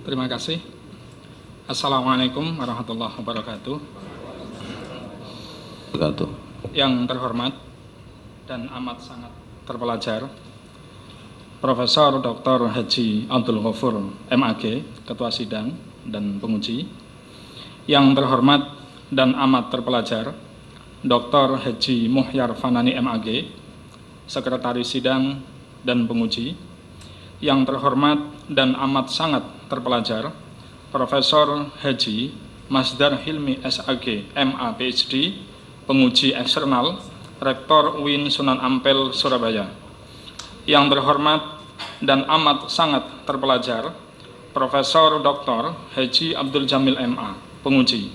Terima kasih. Assalamualaikum warahmatullahi wabarakatuh. Yang terhormat dan amat sangat terpelajar Profesor Dr. Haji Abdul Ghafur MAG, Ketua Sidang dan Penguji. Yang terhormat dan amat terpelajar Dr. Haji Muhyar Fanani MAG, Sekretaris Sidang dan Penguji. Yang terhormat dan amat sangat terpelajar Profesor Haji Masdar Hilmi SAG MA PhD, Penguji Eksternal, Rektor UIN Sunan Ampel, Surabaya. Yang terhormat dan amat sangat terpelajar Profesor Dr. Haji Abdul Jamil MA, Penguji.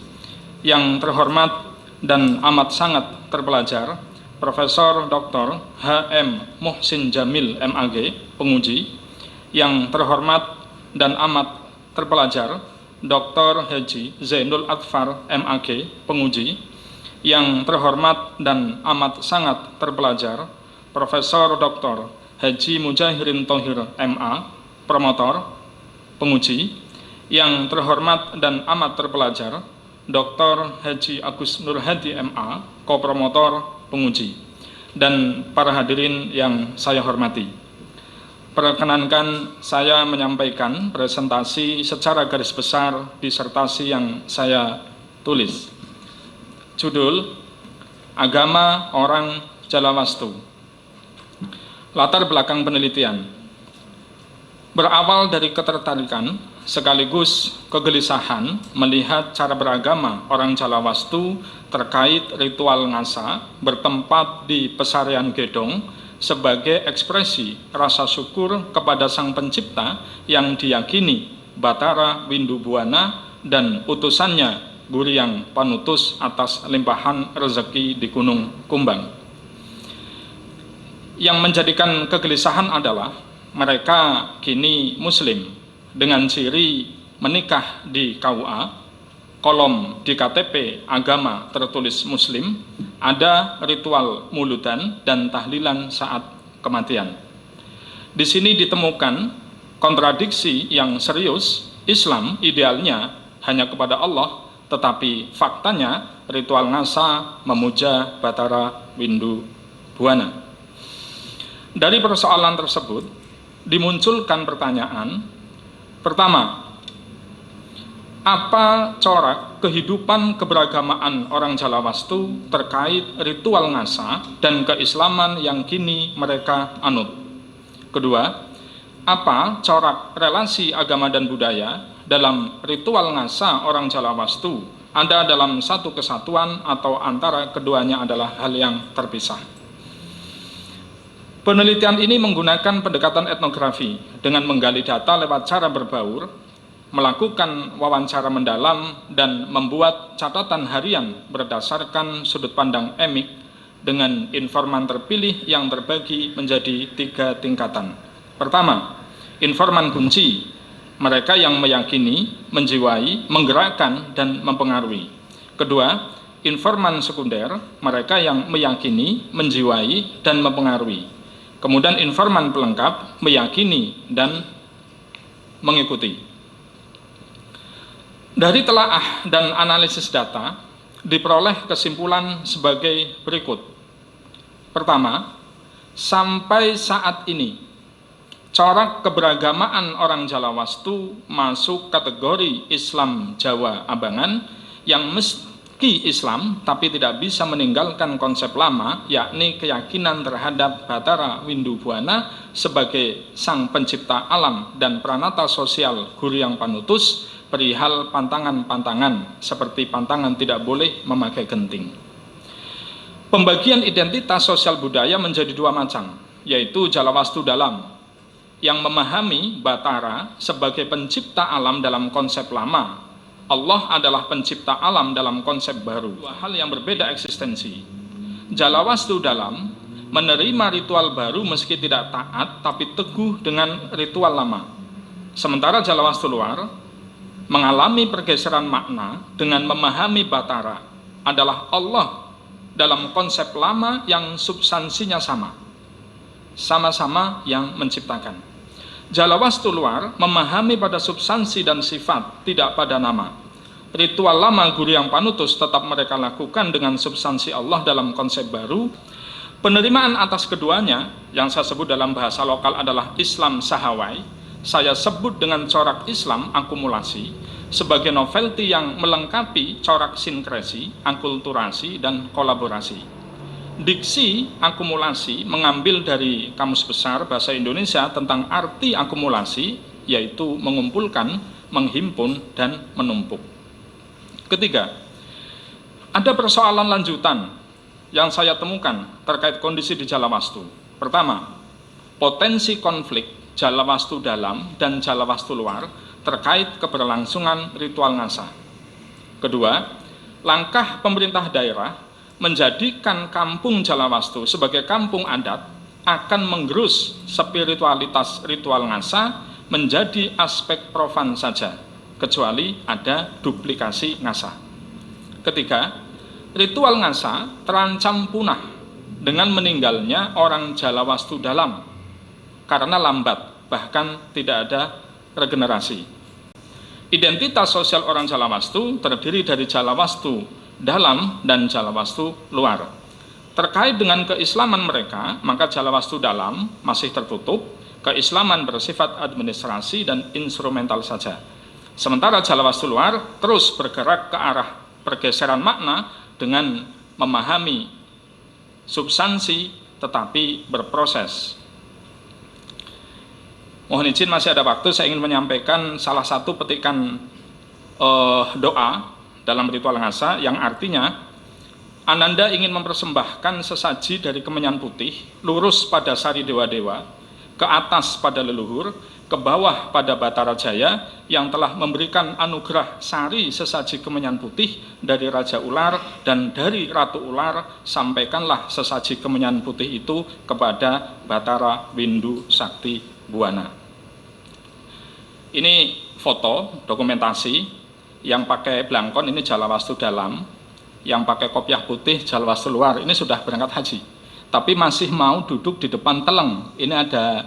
Yang terhormat dan amat sangat terpelajar Profesor Dr. HM Muhsin Jamil MAG, Penguji. Yang terhormat dan amat terpelajar Dr. Haji Zainul Atfar MAG, Penguji. Yang terhormat dan amat sangat terpelajar Profesor Dr. Haji Mujahirin Thohir MA, Promotor, Penguji. Yang terhormat dan amat terpelajar Dr. Haji Agus Nur Hadi MA, Kopromotor, Penguji. Dan para hadirin yang saya hormati, perkenankan saya menyampaikan presentasi secara garis besar disertasi yang saya tulis. Judul: Agama Orang Jalawastu. Latar belakang penelitian berawal dari ketertarikan sekaligus kegelisahan melihat cara beragama orang Jalawastu terkait ritual ngasa bertempat di Pesarian Gedong sebagai ekspresi rasa syukur kepada Sang Pencipta yang diyakini Batara Windu Buwana dan utusannya Guryang Panutus atas limpahan rezeki di Gunung Kumbang. Yang menjadikan kegelisahan adalah mereka kini Muslim dengan ciri menikah di KUA, kolom di KTP agama tertulis Muslim, ada ritual muludan dan tahlilan saat kematian. Di sini ditemukan kontradiksi yang serius. Islam idealnya hanya kepada Allah, tetapi faktanya ritual ngasa memuja Batara Windu Buwana. Dari persoalan tersebut dimunculkan pertanyaan. Pertama, apa corak kehidupan keberagamaan orang Jalawastu terkait ritual ngasa dan keislaman yang kini mereka anut? Kedua, apa corak relasi agama dan budaya dalam ritual ngasa orang Jalawastu? Ada dalam satu kesatuan atau antara keduanya adalah hal yang terpisah? Penelitian ini menggunakan pendekatan etnografi dengan menggali data lewat cara berbaur, melakukan wawancara mendalam, dan membuat catatan harian berdasarkan sudut pandang emik dengan informan terpilih yang terbagi menjadi 3 tingkatan. Pertama, informan kunci, mereka yang meyakini, menjiwai, menggerakkan, dan mempengaruhi. Kedua, informan sekunder, mereka yang meyakini, menjiwai, dan mempengaruhi. Kemudian informan pelengkap, meyakini, dan mengikuti. Dari telaah dan analisis data, diperoleh kesimpulan sebagai berikut. Pertama, sampai saat ini, corak keberagamaan orang Jalawastu masuk kategori Islam Jawa Abangan yang meski Islam tapi tidak bisa meninggalkan konsep lama, yakni keyakinan terhadap Batara Windu Buwana sebagai Sang Pencipta Alam dan Pranata Sosial Guryang Panutus, perihal pantangan-pantangan seperti pantangan tidak boleh memakai genting. Pembagian identitas sosial budaya menjadi 2 macam, yaitu Jalawastu dalam yang memahami Batara sebagai pencipta alam dalam konsep lama, Allah adalah pencipta alam dalam konsep baru, 2 hal yang berbeda eksistensi. Jalawastu dalam menerima ritual baru meski tidak taat tapi teguh dengan ritual lama, sementara Jalawastu luar mengalami pergeseran makna dengan memahami Batara adalah Allah dalam konsep lama yang substansinya sama, sama-sama yang menciptakan. Jalawastu luar memahami pada substansi dan sifat, tidak pada nama. Ritual lama guru yang panutus tetap mereka lakukan dengan substansi Allah dalam konsep baru. Penerimaan atas keduanya, yang saya sebut dalam bahasa lokal adalah Islam Sahawai, saya sebut dengan corak Islam akumulasi, sebagai novelty yang melengkapi corak sinkresi, akulturasi, dan kolaborasi. Diksi akumulasi mengambil dari Kamus Besar Bahasa Indonesia tentang arti akumulasi, yaitu mengumpulkan, menghimpun, dan menumpuk. Ketiga, ada persoalan lanjutan yang saya temukan terkait kondisi di Jalawastu. Pertama, potensi konflik Jalawastu dalam dan Jalawastu luar terkait keberlangsungan ritual ngasa. Kedua, langkah pemerintah daerah menjadikan kampung Jalawastu sebagai kampung adat akan menggerus spiritualitas ritual ngasa menjadi aspek profan saja, kecuali ada duplikasi ngasa. Ketiga, ritual ngasa terancam punah dengan meninggalnya orang Jalawastu dalam karena lambat, bahkan tidak ada regenerasi. Identitas sosial orang Jalawastu terdiri dari Jalawastu dalam dan Jalawastu luar. Terkait dengan keislaman mereka, maka Jalawastu dalam masih tertutup, keislaman bersifat administrasi dan instrumental saja. Sementara Jalawastu luar terus bergerak ke arah pergeseran makna dengan memahami substansi tetapi berproses. Mohon izin masih ada waktu, saya ingin menyampaikan salah satu petikan doa dalam ritual ngasa yang artinya Ananda ingin mempersembahkan sesaji dari kemenyan putih lurus pada sari dewa-dewa, ke atas pada leluhur, ke bawah pada Batara Jaya yang telah memberikan anugerah sari sesaji kemenyan putih dari Raja Ular dan dari Ratu Ular. Sampaikanlah sesaji kemenyan putih itu kepada Batara Windu Sakti Buwana. Ini foto dokumentasi. Yang pakai blangkon ini Jalawastu dalam, yang pakai kopiah putih Jalawastu luar. Ini sudah berangkat haji, tapi masih mau duduk di depan teleng. Ini ada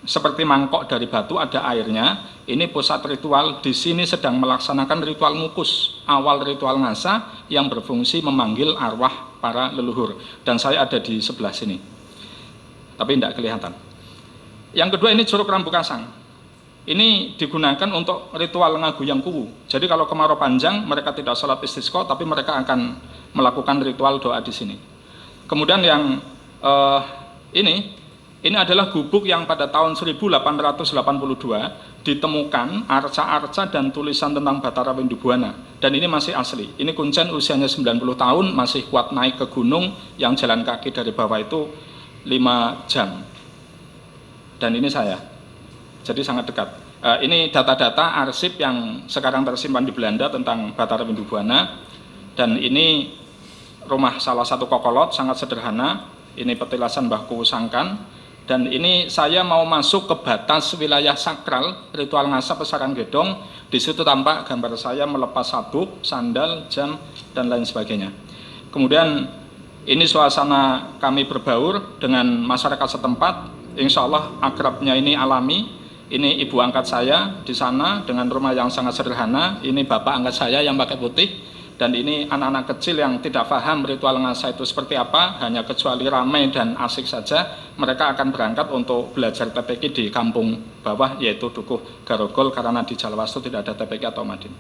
seperti mangkok dari batu, ada airnya. Ini pusat ritual. Di sini sedang melaksanakan ritual ngukus, awal ritual ngasa yang berfungsi memanggil arwah para leluhur. Dan saya ada di sebelah sini, tapi tidak kelihatan. Yang kedua ini Curug Rambu Kasang. Ini digunakan untuk ritual ngaguyang kuwu. Jadi kalau kemarau panjang, mereka tidak sholat istisqa, tapi mereka akan melakukan ritual doa di sini. Kemudian yang ini adalah gubuk yang pada tahun 1882 ditemukan arca-arca dan tulisan tentang Batara Windu Buwana. Dan ini masih asli. Ini kuncen usianya 90 tahun, masih kuat naik ke gunung yang jalan kaki dari bawah itu 5 jam. Dan ini saya. Jadi sangat dekat. Ini data-data arsip yang sekarang tersimpan di Belanda tentang Batara Windu Buwana. Dan ini rumah salah satu kokolot, sangat sederhana. Ini petilasan Mbah Kuwu Sangkan. Dan ini saya mau masuk ke batas wilayah sakral ritual ngasa Pesaran Gedong. Di situ tampak gambar saya melepas sabuk, sandal, jam, dan lain sebagainya. Kemudian ini suasana kami berbaur dengan masyarakat setempat. Insya Allah akrabnya ini alami. Ini ibu angkat saya di sana dengan rumah yang sangat sederhana. Ini bapak angkat saya yang pakai putih. Dan ini anak-anak kecil yang tidak paham ritual ngasa itu seperti apa, hanya kecuali ramai dan asik saja. Mereka akan berangkat untuk belajar TPQ di kampung bawah, yaitu Dukuh Garogol, karena di Jalawastu tidak ada TPQ atau Madin.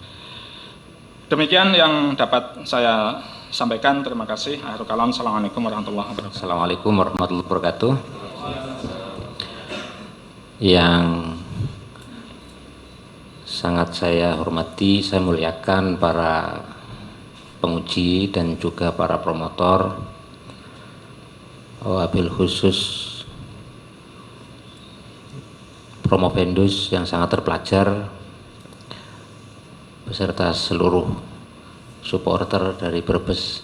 Demikian yang dapat saya sampaikan. Terima kasih. Akhirul kalam. Assalamualaikum warahmatullahi wabarakatuh. Assalamualaikum warahmatullahi wabarakatuh. Yang sangat saya hormati, saya muliakan para penguji dan juga para promotor, wabil khusus Promovendus yang sangat terpelajar, beserta seluruh supporter dari Brebes.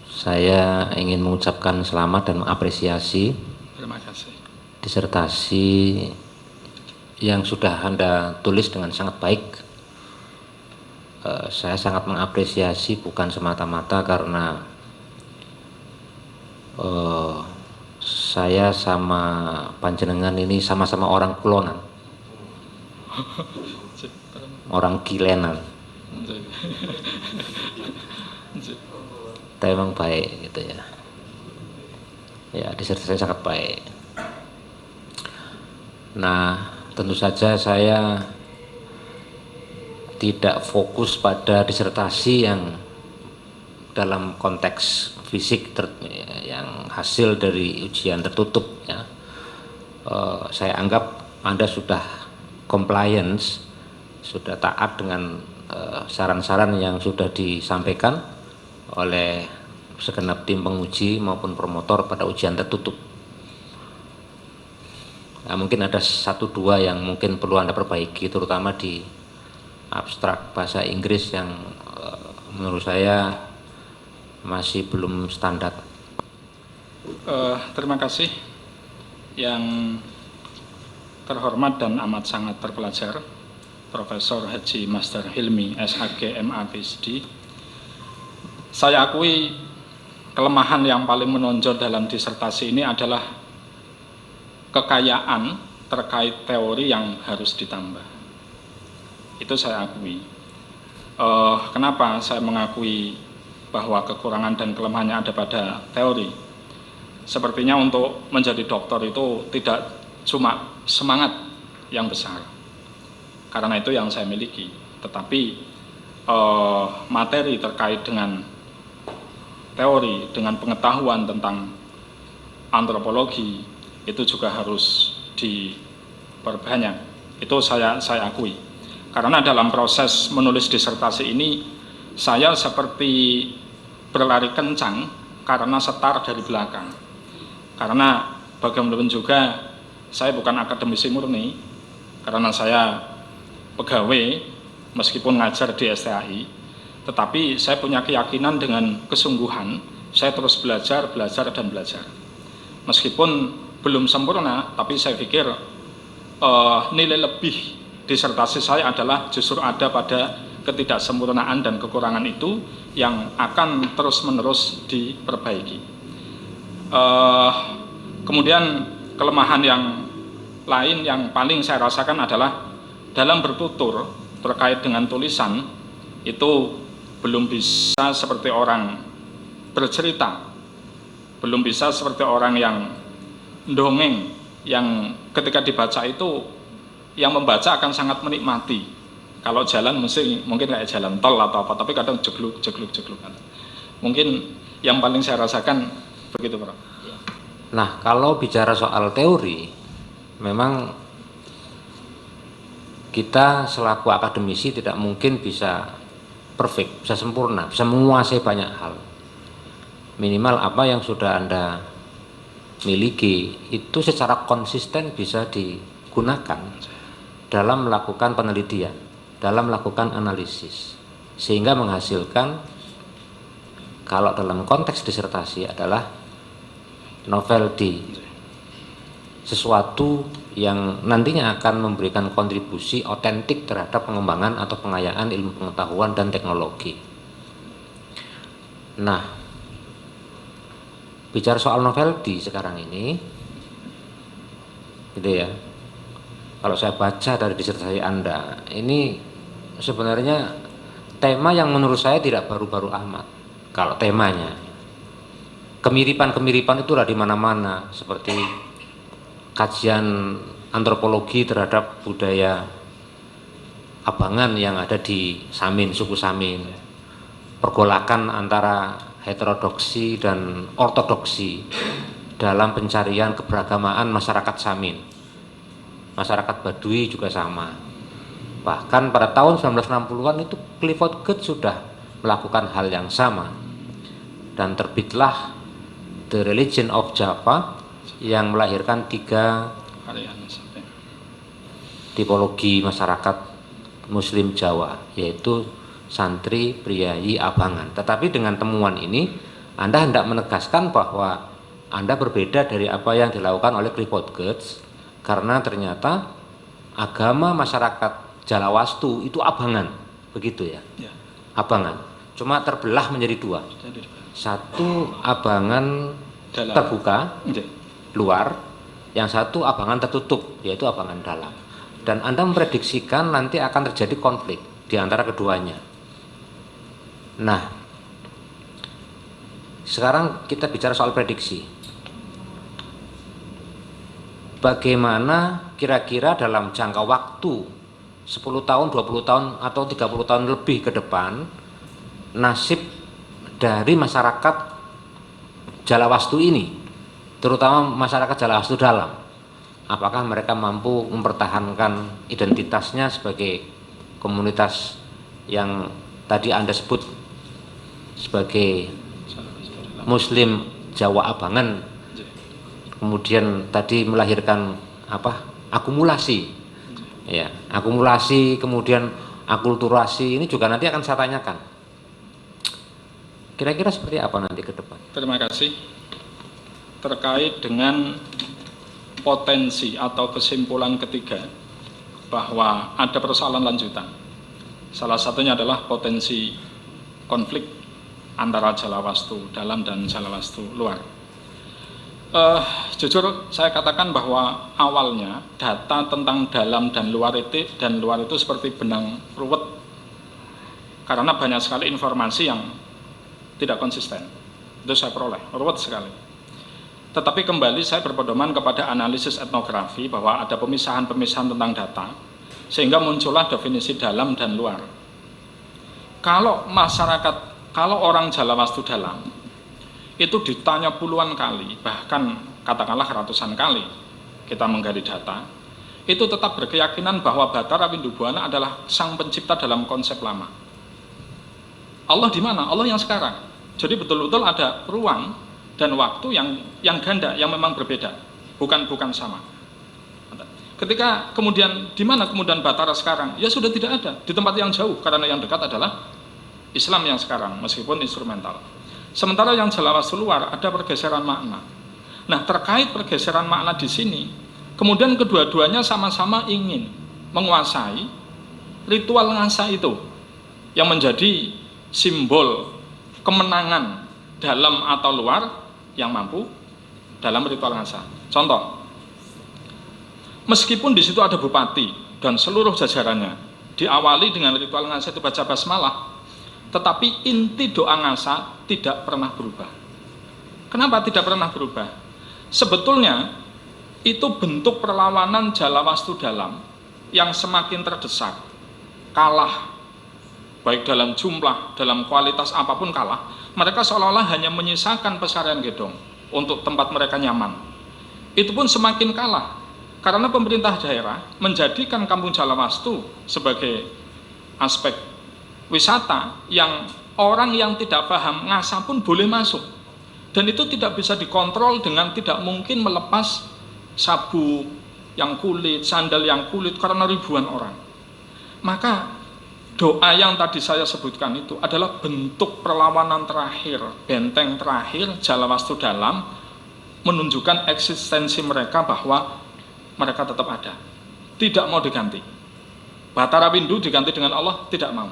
Saya ingin mengucapkan selamat dan mengapresiasi disertasi yang sudah Anda tulis dengan sangat baik. Saya sangat mengapresiasi, bukan semata-mata karena saya sama panjenengan ini sama-sama orang kulonan, orang kilenan. Tapi memang baik gitu ya. Ya, disertasi sangat baik. Nah, tentu saja saya tidak fokus pada disertasi yang dalam konteks fisik yang hasil dari ujian tertutup ya. Saya anggap Anda sudah compliance, sudah taat dengan saran-saran yang sudah disampaikan oleh segenap tim penguji maupun promotor pada ujian tertutup. Nah, mungkin ada satu dua yang mungkin perlu Anda perbaiki, terutama di abstrak bahasa Inggris yang menurut saya masih belum standar. Terima kasih yang terhormat dan amat sangat terpelajar Profesor Haji Master Hilmi SHG MA PhD. Saya akui kelemahan yang paling menonjol dalam disertasi ini adalah kekayaan terkait teori yang harus ditambah. Itu saya akui. Kenapa saya mengakui bahwa kekurangan dan kelemahannya ada pada teori? Sepertinya untuk menjadi dokter itu tidak cuma semangat yang besar, karena itu yang saya miliki, tetapi materi terkait dengan teori, dengan pengetahuan tentang antropologi itu juga harus diperbanyak. Itu saya akui. Karena dalam proses menulis disertasi ini saya seperti berlari kencang karena setar dari belakang. Karena bagaimanapun juga saya bukan akademisi murni, karena saya pegawai meskipun ngajar di STAI, tetapi saya punya keyakinan dengan kesungguhan saya terus belajar dan belajar. Meskipun belum sempurna, tapi saya pikir nilai lebih disertasi saya adalah justru ada pada ketidaksempurnaan dan kekurangan itu yang akan terus-menerus diperbaiki. Kemudian kelemahan yang lain yang paling saya rasakan adalah dalam bertutur terkait dengan tulisan itu belum bisa seperti orang bercerita, belum bisa seperti orang yang dongeng, yang ketika dibaca itu yang membaca akan sangat menikmati. Kalau jalan mungkin kayak jalan tol atau apa, tapi kadang jegluk. Mungkin yang paling saya rasakan begitu, Prof. Nah, kalau bicara soal teori, memang kita selaku akademisi tidak mungkin bisa perfect, bisa sempurna, bisa menguasai banyak hal. Minimal apa yang sudah Anda miliki itu secara konsisten bisa digunakan dalam melakukan penelitian, dalam melakukan analisis, sehingga menghasilkan, kalau dalam konteks disertasi adalah novelty, sesuatu yang nantinya akan memberikan kontribusi otentik terhadap pengembangan atau pengayaan ilmu pengetahuan dan teknologi. Nah, bicara soal novelty sekarang ini, gitu ya. Kalau saya baca dari disertasi Anda, ini sebenarnya tema yang menurut saya tidak baru-baru amat. Kalau temanya, kemiripan-kemiripan itulah di mana-mana, seperti kajian antropologi terhadap budaya Abangan yang ada di Samin, suku Samin, pergolakan antara heterodoksi dan ortodoksi dalam pencarian keberagamaan masyarakat Samin. Masyarakat Baduy juga sama. Bahkan pada tahun 1960-an itu Clifford Geertz sudah melakukan hal yang sama, dan terbitlah The Religion of Java yang melahirkan 3 tipologi masyarakat Muslim Jawa, yaitu santri, priayi, abangan. Tetapi dengan temuan ini Anda hendak menegaskan bahwa Anda berbeda dari apa yang dilakukan oleh Clifford Geertz, karena ternyata agama masyarakat Jalawastu itu abangan, begitu ya? Ya. Abangan, cuma terbelah menjadi 2. Satu abangan terbuka, luar, yang satu abangan tertutup, yaitu abangan dalam. Dan Anda memprediksikan nanti akan terjadi konflik di antara keduanya. Nah, sekarang kita bicara soal prediksi. Bagaimana kira-kira dalam jangka waktu 10 tahun, 20 tahun, atau 30 tahun lebih ke depan, nasib dari masyarakat Jalawastu ini, terutama masyarakat Jalawastu dalam, apakah mereka mampu mempertahankan identitasnya sebagai komunitas yang tadi Anda sebut sebagai Muslim Jawa Abangan, kemudian tadi melahirkan akumulasi, ya, akumulasi, kemudian akulturasi, ini juga nanti akan saya tanyakan. Kira-kira seperti apa nanti ke depan? Terima kasih. Terkait dengan potensi atau kesimpulan ketiga bahwa ada persoalan lanjutan. Salah satunya adalah potensi konflik antara Jalawastu dalam dan Jalawastu luar. Jujur saya katakan bahwa awalnya data tentang dalam dan luar itu seperti benang ruwet, karena banyak sekali informasi yang tidak konsisten. Itu saya peroleh, ruwet sekali. Tetapi kembali saya berpedoman kepada analisis etnografi bahwa ada pemisahan-pemisahan tentang data, sehingga muncullah definisi dalam dan luar. Kalau orang Jalawastu dalam itu ditanya puluhan kali, bahkan katakanlah ratusan kali kita menggali data, itu tetap berkeyakinan bahwa Bathara Windubuana adalah sang pencipta dalam konsep lama. Allah di mana? Allah yang sekarang. Jadi betul-betul ada ruang dan waktu yang ganda, yang memang berbeda, bukan sama. Ketika kemudian di mana kemudian Bathara sekarang? Ya sudah tidak ada, di tempat yang jauh, karena yang dekat adalah Islam yang sekarang, meskipun instrumental. Sementara yang Jalawastu luar ada pergeseran makna. Nah, terkait pergeseran makna di sini, kemudian kedua-duanya sama-sama ingin menguasai ritual ngasa itu yang menjadi simbol kemenangan dalam atau luar yang mampu dalam ritual ngasa. Contoh, meskipun di situ ada bupati dan seluruh jajarannya, diawali dengan ritual ngasa itu baca basmalah, tetapi inti doa ngasa tidak pernah berubah. Kenapa tidak pernah berubah? Sebetulnya itu bentuk perlawanan Jalawastu dalam yang semakin terdesak, kalah, baik dalam jumlah, dalam kualitas apapun kalah. Mereka seolah-olah hanya menyisakan Pesarian Gedong untuk tempat mereka nyaman. Itu pun semakin kalah, karena pemerintah daerah menjadikan Kampung Jalawastu sebagai aspek wisata yang orang yang tidak paham ngasa pun boleh masuk. Dan itu tidak bisa dikontrol dengan tidak mungkin melepas sabuk yang kulit, sandal yang kulit, karena ribuan orang. Maka doa yang tadi saya sebutkan itu adalah bentuk perlawanan terakhir, benteng terakhir Jalawastu dalam, menunjukkan eksistensi mereka bahwa mereka tetap ada, tidak mau diganti. Bathara Windu diganti dengan Allah, tidak mau.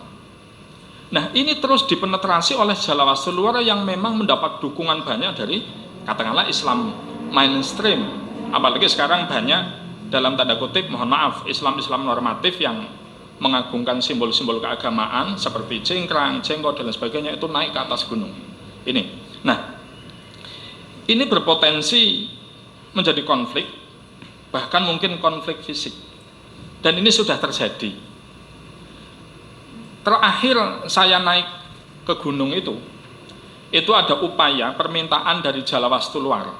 Nah, ini terus dipenetrasi oleh Jalawastu luar yang memang mendapat dukungan banyak dari katakanlah Islam mainstream, apalagi sekarang banyak dalam tanda kutip, mohon maaf, Islam normatif yang mengagungkan simbol-simbol keagamaan seperti cingkrang, jenggot dan sebagainya, itu naik ke atas gunung. Ini. Nah, ini berpotensi menjadi konflik, bahkan mungkin konflik fisik. Dan ini sudah terjadi. Terakhir saya naik ke gunung itu ada upaya permintaan dari Jalawastu luar.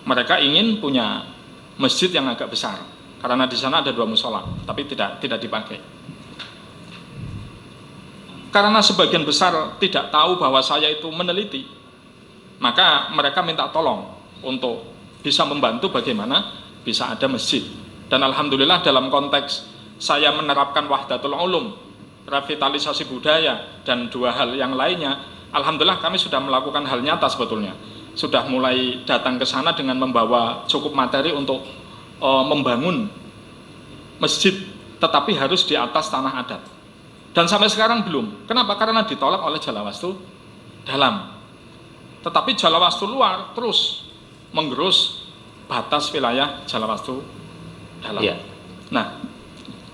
Mereka ingin punya masjid yang agak besar, karena di sana ada 2 musola, tapi tidak dipakai. Karena sebagian besar tidak tahu bahwa saya itu meneliti, maka mereka minta tolong untuk bisa membantu bagaimana bisa ada masjid. Dan alhamdulillah dalam konteks saya menerapkan Wahdatul Ulum, revitalisasi budaya, dan 2 hal yang lainnya, alhamdulillah kami sudah melakukan hal nyata sebetulnya. Sudah mulai datang ke sana dengan membawa cukup materi untuk membangun masjid, tetapi harus di atas tanah adat. Dan sampai sekarang belum. Kenapa? Karena ditolak oleh Jalawastu dalam. Tetapi Jalawastu luar terus menggerus batas wilayah Jalawastu dalam. Iya. Nah,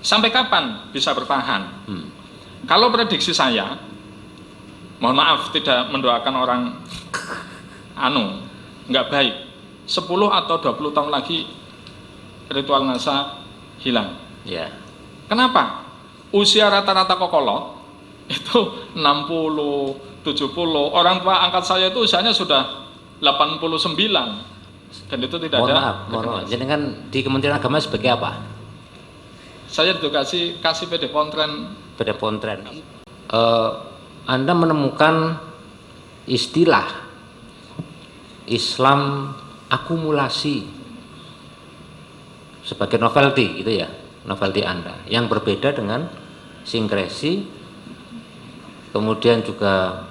sampai kapan bisa bertahan? Kalau prediksi saya, mohon maaf tidak mendoakan orang nggak baik, 10 atau 20 tahun lagi ritual ngasa hilang. Ya. Kenapa? Usia rata-rata kokolot itu 60, 70. Orang tua angkat saya itu usianya sudah 89. Dan itu tidak Mohon ada. maaf. Jadi kan di Kementerian Agama sebagai apa? Saya edukasi kasih PD Pontren. PD Pontren. Anda menemukan istilah Islam akumulasi sebagai novelty gitu ya, novelty Anda yang berbeda dengan sinkresi, kemudian juga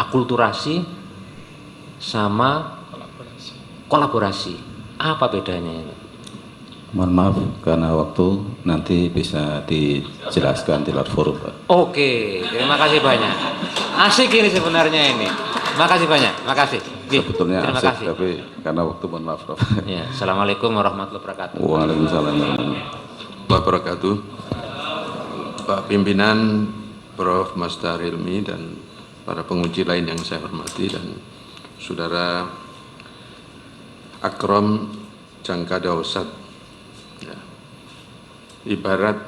akulturasi sama kolaborasi. Apa bedanya ini? Mohon maaf karena waktu nanti bisa dijelaskan di luar forum, Pak. Oke, terima kasih banyak. Asik ini sebenarnya ini. Makasih banyak, makasih. Sebetulnya terima asik, kasih. tapi karena waktu mohon maaf, Prof. Ya, Assalamualaikum warahmatullahi wabarakatuh. Waalaikumsalam warahmatullahi wabarakatuh. Pak Pimpinan, Prof. Masdar Hilmi dan para penguji lain yang saya hormati dan Saudara Akrom Jangka Dausat, ya, ibarat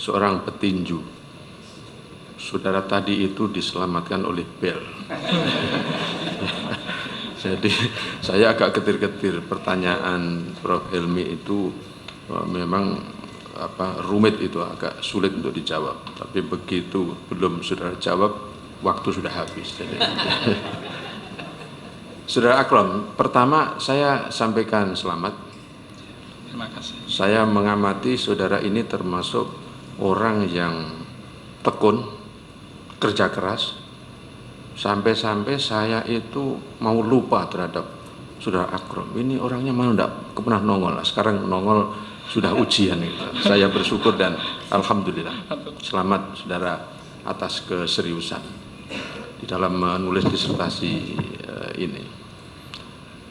seorang petinju. Saudara tadi itu diselamatkan oleh bel. Jadi saya agak getir-getir, pertanyaan Prof. Hilmi itu memang rumit, itu agak sulit untuk dijawab. Tapi begitu belum saudara jawab, waktu sudah habis. Jadi, Saudara Akrom, pertama saya sampaikan selamat. Terima kasih. Saya mengamati saudara ini termasuk orang yang tekun, kerja keras, sampai-sampai saya itu mau lupa terhadap saudara Akrom. Ini orangnya mana enggak pernah nongol. Sekarang nongol sudah ujian itu. Saya bersyukur dan alhamdulillah. Selamat saudara atas keseriusan di dalam menulis disertasi ini.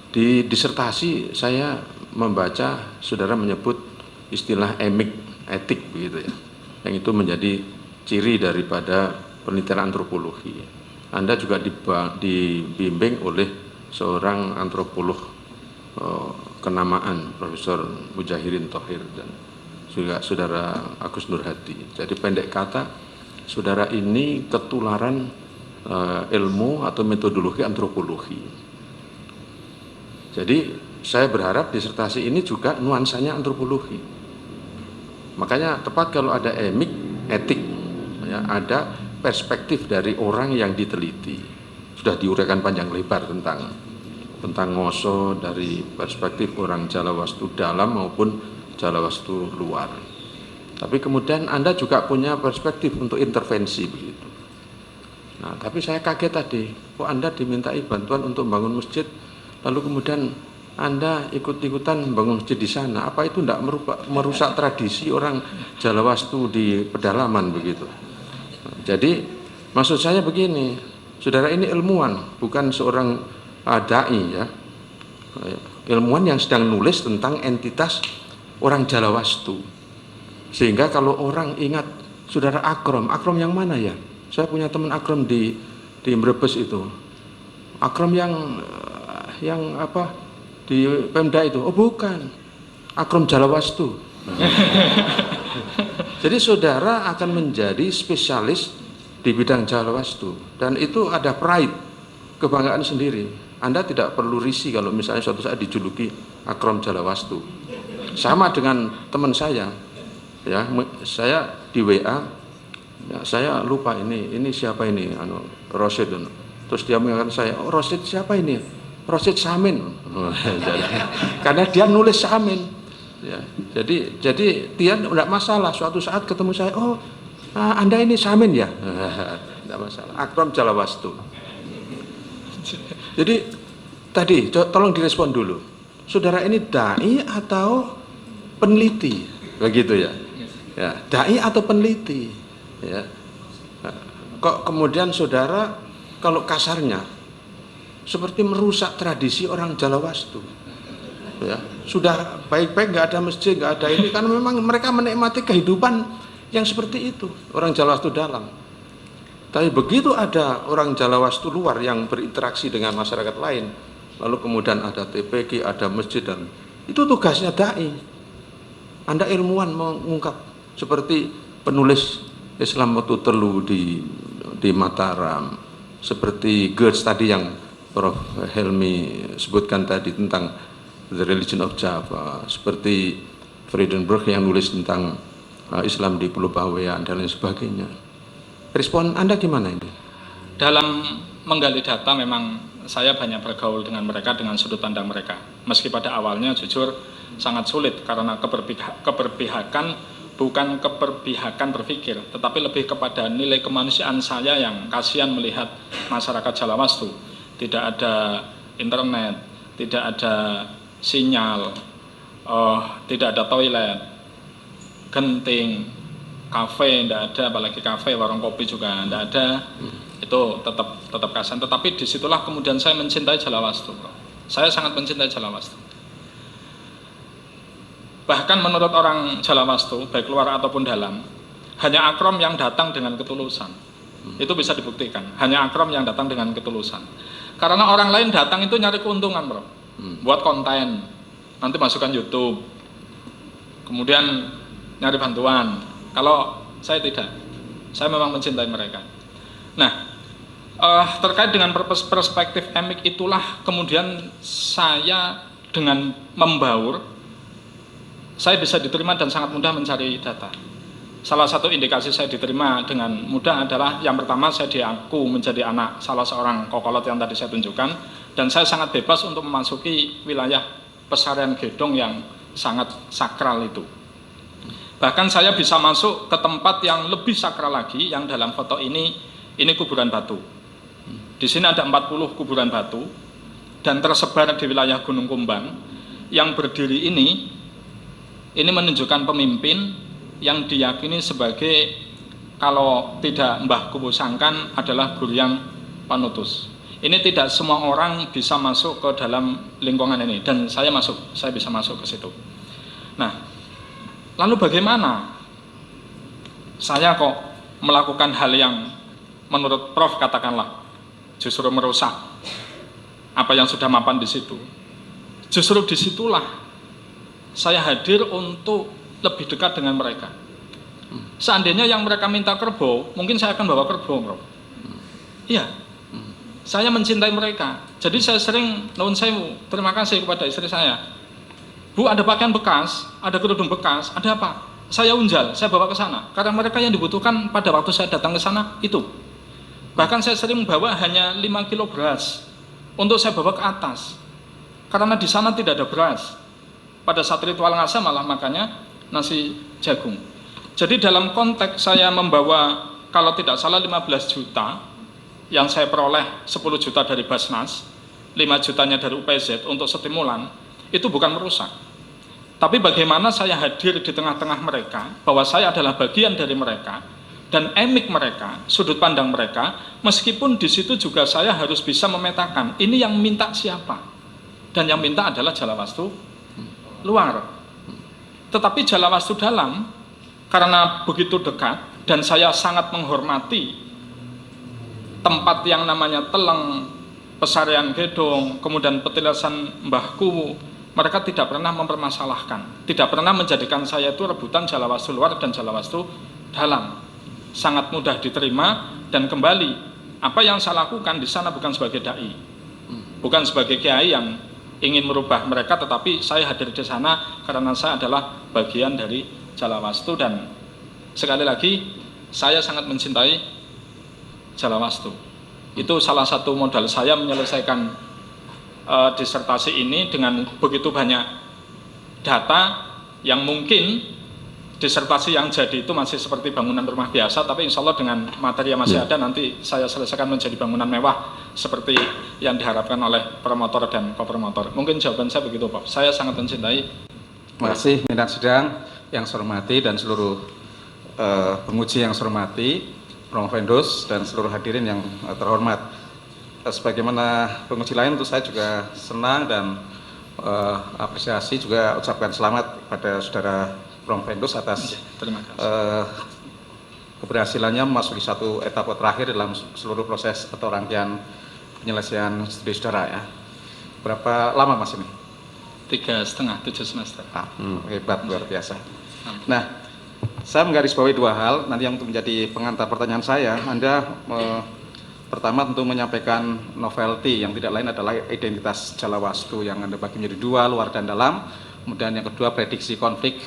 Di disertasi saya membaca saudara menyebut istilah etik begitu ya. Yang itu menjadi ciri daripada penelitian antropologi. Anda juga dibimbing oleh seorang antropolog kenamaan Profesor Mujahirin Thohir dan juga saudara Agus Nurhadi. Jadi pendek kata, saudara ini ketularan ilmu atau metodologi antropologi. Jadi saya berharap disertasi ini juga nuansanya antropologi. Makanya tepat kalau ada etik, ya, ada perspektif dari orang yang diteliti. Sudah diuraikan panjang lebar tentang Ngoso dari perspektif orang Jalawastu dalam maupun Jalawastu luar. Tapi kemudian Anda juga punya perspektif untuk intervensi begitu. Nah, tapi saya kaget tadi, kok Anda dimintai bantuan untuk membangun masjid, lalu kemudian Anda ikut-ikutan bangun masjid di sana. Apa itu tidak merusak tradisi orang Jalawastu di pedalaman begitu? Jadi maksud saya begini, saudara ini ilmuwan, bukan seorang dai ya. Ilmuwan yang sedang nulis tentang entitas orang Jalawastu. Sehingga kalau orang ingat saudara Akrom yang mana ya? Saya punya teman Akrom di Brebes itu. Akrom yang di Pemda itu. Oh bukan, Akrom Jalawastu. Jadi saudara akan menjadi spesialis di bidang Jalawastu dan itu ada pride, kebanggaan sendiri. Anda tidak perlu risih kalau misalnya suatu saat dijuluki Akrom Jalawastu. Sama dengan teman saya, ya, saya di WA, ya, saya lupa ini siapa ini, Rosid. Terus dia mengatakan saya, oh Rosid siapa ini? Rosid Samin. Karena dia nulis Samin. Ya, jadi dia tidak masalah. Suatu saat ketemu saya, oh Anda ini Samin ya, tidak masalah. Akrom Jalawastu. Jadi tadi tolong direspon dulu. Saudara ini dai atau peneliti, begitu ya? Ya, dai atau peneliti. Ya. Kok kemudian saudara kalau kasarnya seperti merusak tradisi orang Jalawastu. Ya, sudah baik-baik nggak ada masjid, nggak ada ini, karena memang mereka menikmati kehidupan yang seperti itu, orang Jalawastu dalam. Tapi begitu ada orang Jalawastu luar yang berinteraksi dengan masyarakat lain, lalu kemudian ada TPG, ada masjid, dan itu tugasnya dai. Anda ilmuwan mengungkap seperti penulis Islam Metu Telu di Mataram, seperti Goetz tadi yang Prof. Helmi sebutkan tadi tentang The Religion of Java, seperti Friedenberg yang nulis tentang Islam di Pulau Bawean dan lain sebagainya. Respon Anda gimana ini? Dalam menggali data memang saya banyak bergaul dengan mereka dengan sudut pandang mereka. Meski pada awalnya jujur sangat sulit karena keberpihakan bukan keberpihakan berpikir, tetapi lebih kepada nilai kemanusiaan saya yang kasihan melihat masyarakat Jalawastu. Tidak ada internet, tidak ada sinyal, tidak ada toilet, genting, kafe tidak ada, apalagi kafe, warung kopi juga tidak ada. Itu tetap kasihan. Tetapi disitulah kemudian saya mencintai Jalawastu. Saya sangat mencintai Jalawastu. Bahkan menurut orang Jalawastu, baik luar ataupun dalam, hanya Akrom yang datang dengan ketulusan. Itu bisa dibuktikan. Hanya Akrom yang datang dengan ketulusan. Karena orang lain datang itu nyari keuntungan, bro. Buat konten, nanti masukkan YouTube, kemudian nyari bantuan. Kalau saya tidak, saya memang mencintai mereka. Nah, terkait dengan perspektif emik itulah kemudian saya dengan membaur, saya bisa diterima dan sangat mudah mencari data. Salah satu indikasi saya diterima dengan mudah adalah yang pertama saya diaku menjadi anak salah seorang kokolot yang tadi saya tunjukkan, dan saya sangat bebas untuk memasuki wilayah pesarian Gedong yang sangat sakral itu. Bahkan saya bisa masuk ke tempat yang lebih sakral lagi, yang dalam foto ini kuburan batu. Di sini ada 40 kuburan batu dan tersebar di wilayah Gunung Kumbang. Yang berdiri ini menunjukkan pemimpin yang diyakini sebagai, kalau tidak Mbah Kubu Sangkan, adalah Guryang Panutus. Ini tidak semua orang bisa masuk ke dalam lingkungan ini, dan saya bisa masuk ke situ. Nah, lalu bagaimana saya kok melakukan hal yang menurut Prof katakanlah justru merusak apa yang sudah mapan di situ? Justru disitulah saya hadir untuk lebih dekat dengan mereka. Seandainya yang mereka minta kerbau, mungkin saya akan bawa kerbau, bro. Iya, saya mencintai mereka. Jadi saya sering nuwun sewu, terima kasih kepada istri saya. Bu, ada pakaian bekas, ada kerudung bekas, ada apa? Saya unjal, saya bawa ke sana. Karena mereka yang dibutuhkan pada waktu saya datang ke sana itu. Bahkan saya sering membawa hanya 5 kilo beras untuk saya bawa ke atas. Karena di sana tidak ada beras. Pada saat ritual ngasa malah makanya nasi jagung. Jadi dalam konteks saya membawa, kalau tidak salah 15 juta, yang saya peroleh 10 juta dari Basnas, 5 jutanya dari UPZ untuk stimulan, itu bukan merusak. Tapi bagaimana saya hadir di tengah-tengah mereka, bahwa saya adalah bagian dari mereka, dan emik mereka, sudut pandang mereka, meskipun di situ juga saya harus bisa memetakan, ini yang minta siapa, dan yang minta adalah Jalawastu luar. Tetapi Jalawastu dalam, karena begitu dekat, dan saya sangat menghormati tempat yang namanya Teleng, Pesarian Gedong, kemudian petilasan Mbahku, mereka tidak pernah mempermasalahkan, tidak pernah menjadikan saya itu rebutan Jalawastu luar dan Jalawastu dalam. Sangat mudah diterima, dan kembali apa yang saya lakukan di sana bukan sebagai dai, bukan sebagai kiai yang ingin merubah mereka, tetapi saya hadir di sana karena saya adalah bagian dari Jalawastu, dan sekali lagi saya sangat mencintai Jalawastu. Itu salah satu modal saya menyelesaikan disertasi ini dengan begitu banyak data yang mungkin disertasi yang jadi itu masih seperti bangunan rumah biasa, tapi insya Allah dengan materi yang masih ada nanti saya selesaikan menjadi bangunan mewah seperti yang diharapkan oleh promotor dan co-promotor. Mungkin jawaban saya begitu, Pak. Saya sangat mencintai. Terima kasih minat sidang yang saya hormati dan seluruh penguji yang saya hormati, Prof. Vendos dan seluruh hadirin yang terhormat. sebagaimana penguji lain, untuk saya juga senang dan apresiasi, juga ucapkan selamat pada saudara Prof. Vendus atas Terima kasih. keberhasilannya memasuki satu etapa terakhir dalam seluruh proses atau rangkaian penyelesaian studi saudara ya. Berapa lama Mas ini? 3,5, 7 semester. Hebat, luar biasa. Nah, saya menggarisbawahi dua hal nanti yang untuk menjadi pengantar pertanyaan saya. Anda pertama tentu menyampaikan novelty, yang tidak lain adalah identitas Jalawastu yang Anda bagi menjadi dua, luar dan dalam. Kemudian yang kedua, prediksi konflik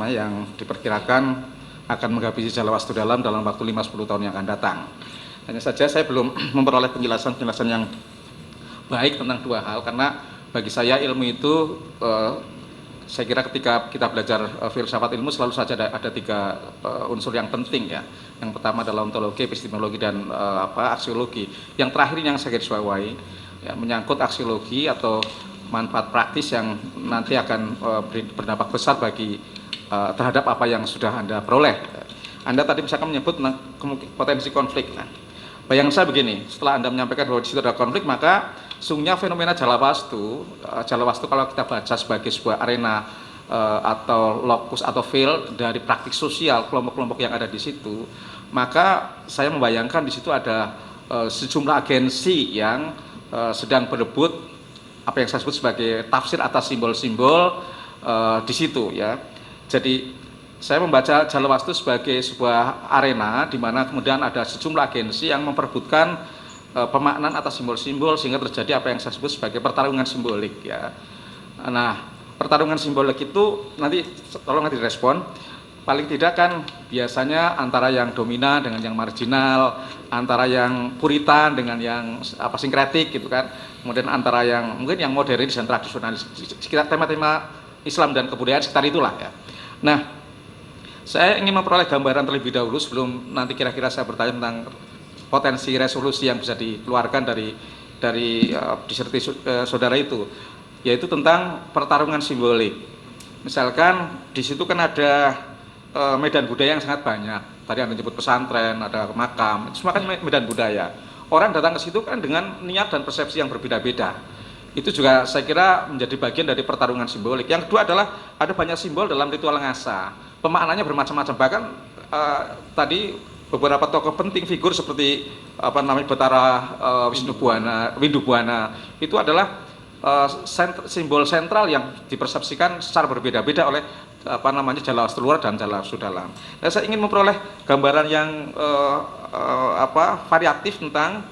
yang diperkirakan akan menghabisi Jalawastu dalam waktu 5-10 tahun yang akan datang. Hanya saja saya belum memperoleh penjelasan yang baik tentang dua hal, karena bagi saya ilmu itu saya kira ketika kita belajar filsafat ilmu selalu saja ada tiga unsur yang penting ya. Yang pertama adalah ontologi, epistemologi, dan aksiologi. Yang terakhir yang saya garisbawahi ya, menyangkut aksiologi atau manfaat praktis yang nanti akan berdampak besar bagi terhadap apa yang sudah Anda peroleh. Anda tadi misalkan menyebut potensi konflik. Nah, bayangan saya begini, setelah Anda menyampaikan bahwa di situ ada konflik, maka sungguhnya fenomena Jalawastu kalau kita baca sebagai sebuah arena atau lokus atau field dari praktik sosial kelompok-kelompok yang ada di situ, maka saya membayangkan di situ ada sejumlah agensi yang sedang berebut apa yang saya sebut sebagai tafsir atas simbol-simbol di situ ya. Jadi saya membaca Jalawastu sebagai sebuah arena di mana kemudian ada sejumlah agensi yang memperebutkan pemaknaan atas simbol-simbol sehingga terjadi apa yang saya sebut sebagai pertarungan simbolik ya. Nah, pertarungan simbolik itu nanti tolong direspon. Paling tidak kan biasanya antara yang dominan dengan yang marginal, antara yang puritan dengan yang sinkretik gitu kan. Kemudian antara yang mungkin yang modernis dan tradisionalis. Sekitar tema-tema Islam dan kebudayaan sekitar itulah ya. Nah, saya ingin memperoleh gambaran terlebih dahulu sebelum nanti kira-kira saya bertanya tentang potensi resolusi yang bisa dikeluarkan dari disertasi saudara itu, yaitu tentang pertarungan simbolik. Misalkan di situ kan ada medan budaya yang sangat banyak. Tadi Anda menyebut pesantren, ada makam, itu semua kan medan budaya. Orang datang ke situ kan dengan niat dan persepsi yang berbeda-beda. Itu juga saya kira menjadi bagian dari pertarungan simbolik. Yang kedua adalah ada banyak simbol dalam ritual ngasa. Pemaknanya bermacam-macam. Bahkan tadi beberapa tokoh penting figur seperti Betara Windu Buana itu adalah simbol sentral yang dipersepsikan secara berbeda-beda oleh Jalawastu luar dan Jalawastu dalam. Nah, saya ingin memperoleh gambaran yang variatif tentang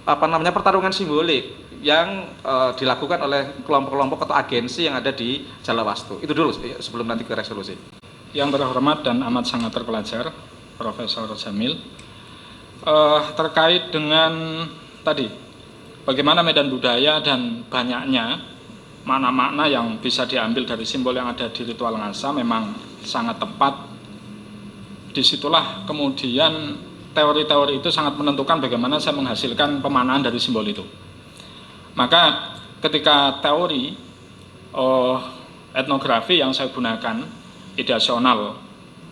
pertarungan simbolik yang dilakukan oleh kelompok-kelompok atau agensi yang ada di Jalawastu. Itu dulu sebelum nanti ke resolusi. Yang terhormat dan amat sangat terpelajar, Profesor Jamil, terkait dengan tadi bagaimana medan budaya dan banyaknya makna-makna yang bisa diambil dari simbol yang ada di ritual ngasa memang sangat tepat. Disitulah kemudian teori-teori itu sangat menentukan bagaimana saya menghasilkan pemaknaan dari simbol itu. Maka ketika teori etnografi yang saya gunakan, ideasional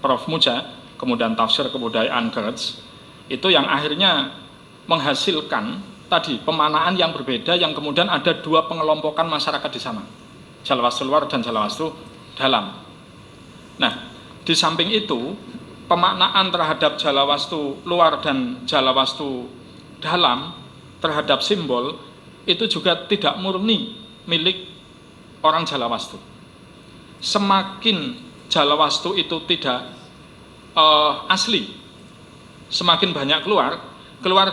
Prof. Muja, kemudian tafsir kebudayaan Gertz, itu yang akhirnya menghasilkan tadi pemaknaan yang berbeda yang kemudian ada dua pengelompokan masyarakat di sana, Jalawastu luar dan Jalawastu dalam. Nah, di samping itu pemaknaan terhadap Jalawastu luar dan Jalawastu dalam terhadap simbol itu juga tidak murni milik orang Jalawastu. Semakin Jalawastu itu tidak asli, semakin banyak keluar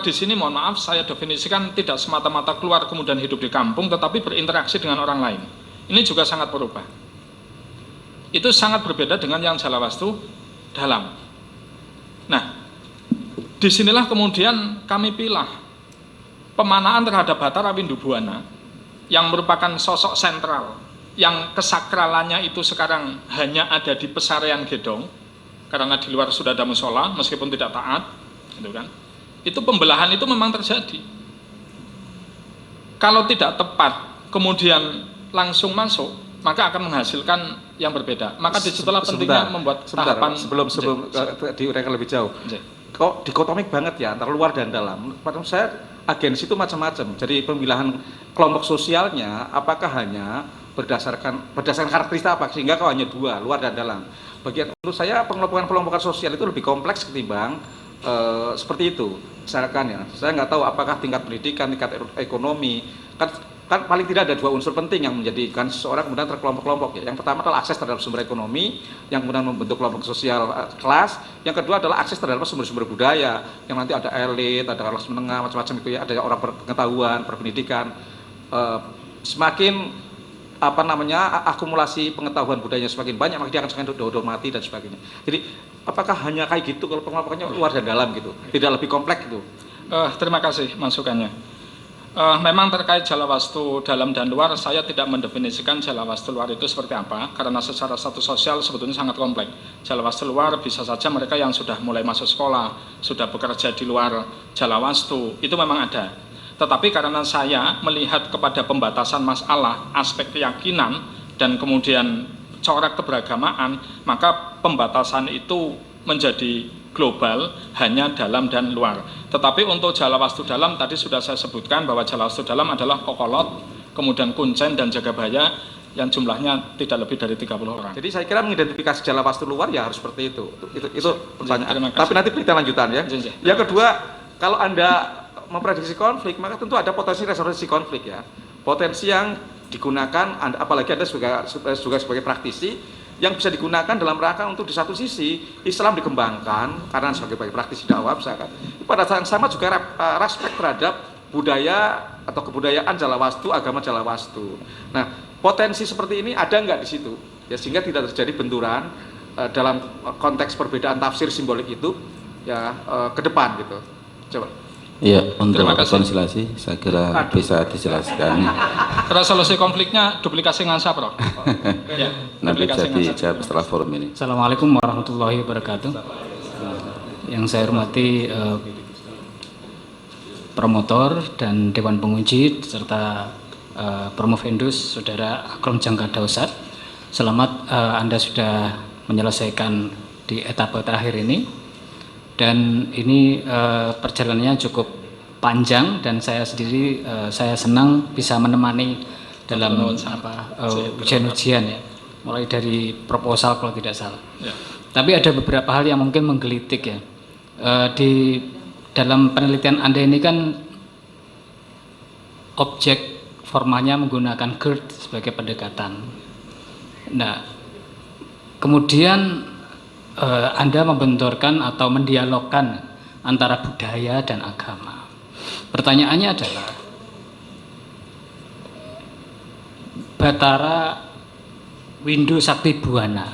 di sini, mohon maaf saya definisikan tidak semata-mata keluar kemudian hidup di kampung, tetapi berinteraksi dengan orang lain. Ini juga sangat berubah. Itu sangat berbeda dengan yang Jalawastu dalam. Nah, disinilah kemudian kami pilih pemaknaan terhadap Betara Windu Buana yang merupakan sosok sentral yang kesakralannya itu sekarang hanya ada di Pesarean Gedong karena di luar sudah ada musola meskipun tidak taat, gitu kan. Itu pembelahan itu memang terjadi. Kalau tidak tepat kemudian langsung masuk, maka akan menghasilkan yang berbeda. Maka disitulah pentingnya membuat tahapan sebelum diuraikan lebih jauh. kok dikotomik banget ya antara luar dan dalam. Menurut saya agensi itu macam-macam. Jadi pemilihan kelompok sosialnya apakah hanya berdasarkan karakteristik apa, sehingga kau hanya dua, luar dan dalam. Menurut saya pengelompokan sosial itu lebih kompleks ketimbang seperti itu. Misalkan ya, saya nggak tahu apakah tingkat pendidikan, tingkat ekonomi, kan paling tidak ada dua unsur penting yang menjadikan seseorang kemudian terkelompok-kelompok ya. Yang pertama adalah akses terhadap sumber ekonomi yang kemudian membentuk kelompok sosial kelas. Yang kedua adalah akses terhadap sumber-sumber budaya yang nanti ada elit, ada kelas menengah, macam-macam itu ya, ada orang berpengetahuan, berpendidikan. Semakin akumulasi pengetahuan budayanya semakin banyak, maka dia akan semakin dihormati dan sebagainya. Jadi apakah hanya kayak gitu kalau pengelompokannya luar dan dalam gitu, tidak lebih kompleks gitu? Terima kasih masukannya. Memang terkait jalawastu dalam dan luar, saya tidak mendefinisikan jalawastu luar itu seperti apa, karena secara status sosial sebetulnya sangat kompleks. Jalawastu luar bisa saja mereka yang sudah mulai masuk sekolah, sudah bekerja di luar jalawastu, itu memang ada. Tetapi karena saya melihat kepada pembatasan masalah, aspek keyakinan, dan kemudian corak keberagamaan, maka pembatasan itu menjadi global, hanya dalam dan luar. Tetapi untuk jalawastu dalam, tadi sudah saya sebutkan bahwa jalawastu dalam adalah kokolot, kemudian kuncen dan jagabaya yang jumlahnya tidak lebih dari 30 orang. Jadi saya kira mengidentifikasi jalawastu luar ya harus seperti itu. Itu pertanyaan. Tapi nanti berita lanjutan ya. Yang kedua, kalau Anda memprediksi konflik, maka tentu ada potensi resolusi konflik ya. Potensi yang digunakan, apalagi Anda juga sebagai praktisi, yang bisa digunakan dalam rangka untuk di satu sisi Islam dikembangkan karena sebagai praktisi dakwah misalkan. Pada saat yang sama juga respek terhadap budaya atau kebudayaan jalawastu, agama jalawastu. Nah, potensi seperti ini ada nggak di situ? Ya, sehingga tidak terjadi benturan dalam konteks perbedaan tafsir simbolik itu ya ke depan gitu. Coba. Iya, untuk rekonsiliasi saya kira bisa dijelaskan. Resolusi konfliknya duplikasi ngansa, Prof. Ya, Nanti bisa dijawab setelah forum ini. Assalamualaikum warahmatullahi wabarakatuh. Yang saya hormati promotor dan Dewan Penguji serta Promovendus Saudara Akrom Jangka Dausat. Selamat Anda sudah menyelesaikan di etapa terakhir ini. Dan ini perjalanannya cukup panjang dan saya sendiri saya senang bisa menemani dalam ujian-ujian ya, mulai dari proposal kalau tidak salah. Ya. Tapi ada beberapa hal yang mungkin menggelitik ya. Di dalam penelitian Anda ini kan objek formanya menggunakan GERD sebagai pendekatan. Nah, kemudian Anda membenturkan atau mendialogkan antara budaya dan agama. Pertanyaannya adalah, Batara Windu Sakti Buwana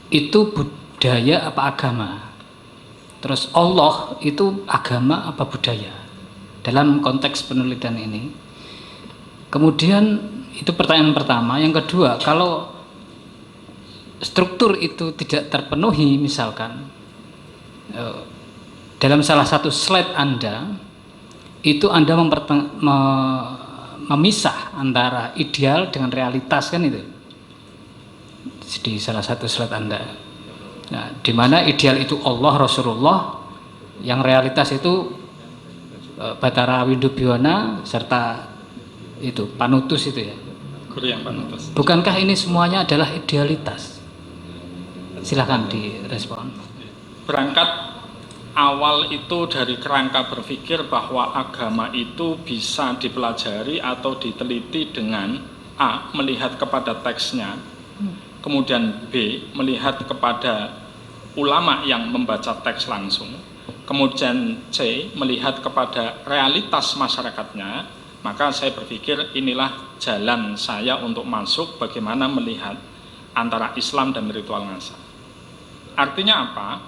itu budaya apa agama? Terus Allah itu agama apa budaya? Dalam konteks penelitian ini. Kemudian itu pertanyaan pertama. Yang kedua, kalau struktur itu tidak terpenuhi, misalkan dalam salah satu slide Anda itu Anda memisah antara ideal dengan realitas kan itu di salah satu slide Anda. Nah, di mana ideal itu Allah, Rasulullah, yang realitas itu Batara Windu Buwana serta itu Panutus itu ya. Kurian Panutus. Bukankah ini semuanya adalah idealitas? Silakan direspon. Berangkat awal itu dari kerangka berpikir bahwa agama itu bisa dipelajari atau diteliti dengan A. Melihat kepada teksnya, kemudian B. Melihat kepada ulama yang membaca teks langsung, kemudian C. Melihat kepada realitas masyarakatnya. Maka saya berpikir inilah jalan saya untuk masuk bagaimana melihat antara Islam dan ritual ngasa. Artinya apa?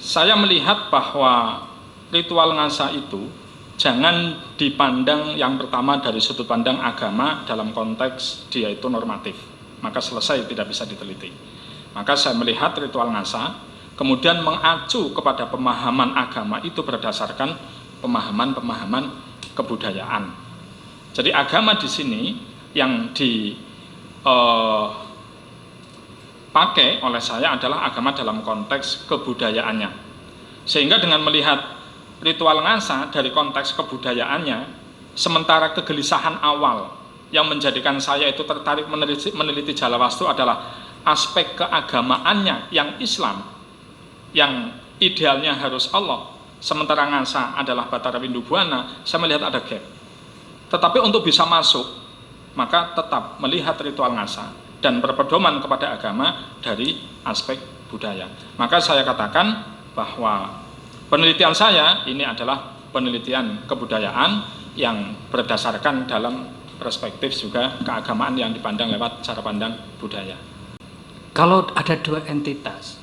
Saya melihat bahwa ritual ngasa itu jangan dipandang yang pertama dari sudut pandang agama dalam konteks dia itu normatif, maka selesai tidak bisa diteliti. Maka saya melihat ritual ngasa kemudian mengacu kepada pemahaman agama itu berdasarkan pemahaman-pemahaman kebudayaan. Jadi agama di sini yang pakai oleh saya adalah agama dalam konteks kebudayaannya. Sehingga dengan melihat ritual ngasa dari konteks kebudayaannya, sementara kegelisahan awal yang menjadikan saya itu tertarik meneliti Jalawastu adalah aspek keagamaannya yang Islam, yang idealnya harus Allah, sementara ngasa adalah Batara Windu Buana, saya melihat ada gap. Tetapi untuk bisa masuk, maka tetap melihat ritual ngasa dan berpedoman kepada agama dari aspek budaya. Maka saya katakan bahwa penelitian saya ini adalah penelitian kebudayaan yang berdasarkan dalam perspektif juga keagamaan yang dipandang lewat cara pandang budaya. Kalau ada dua entitas,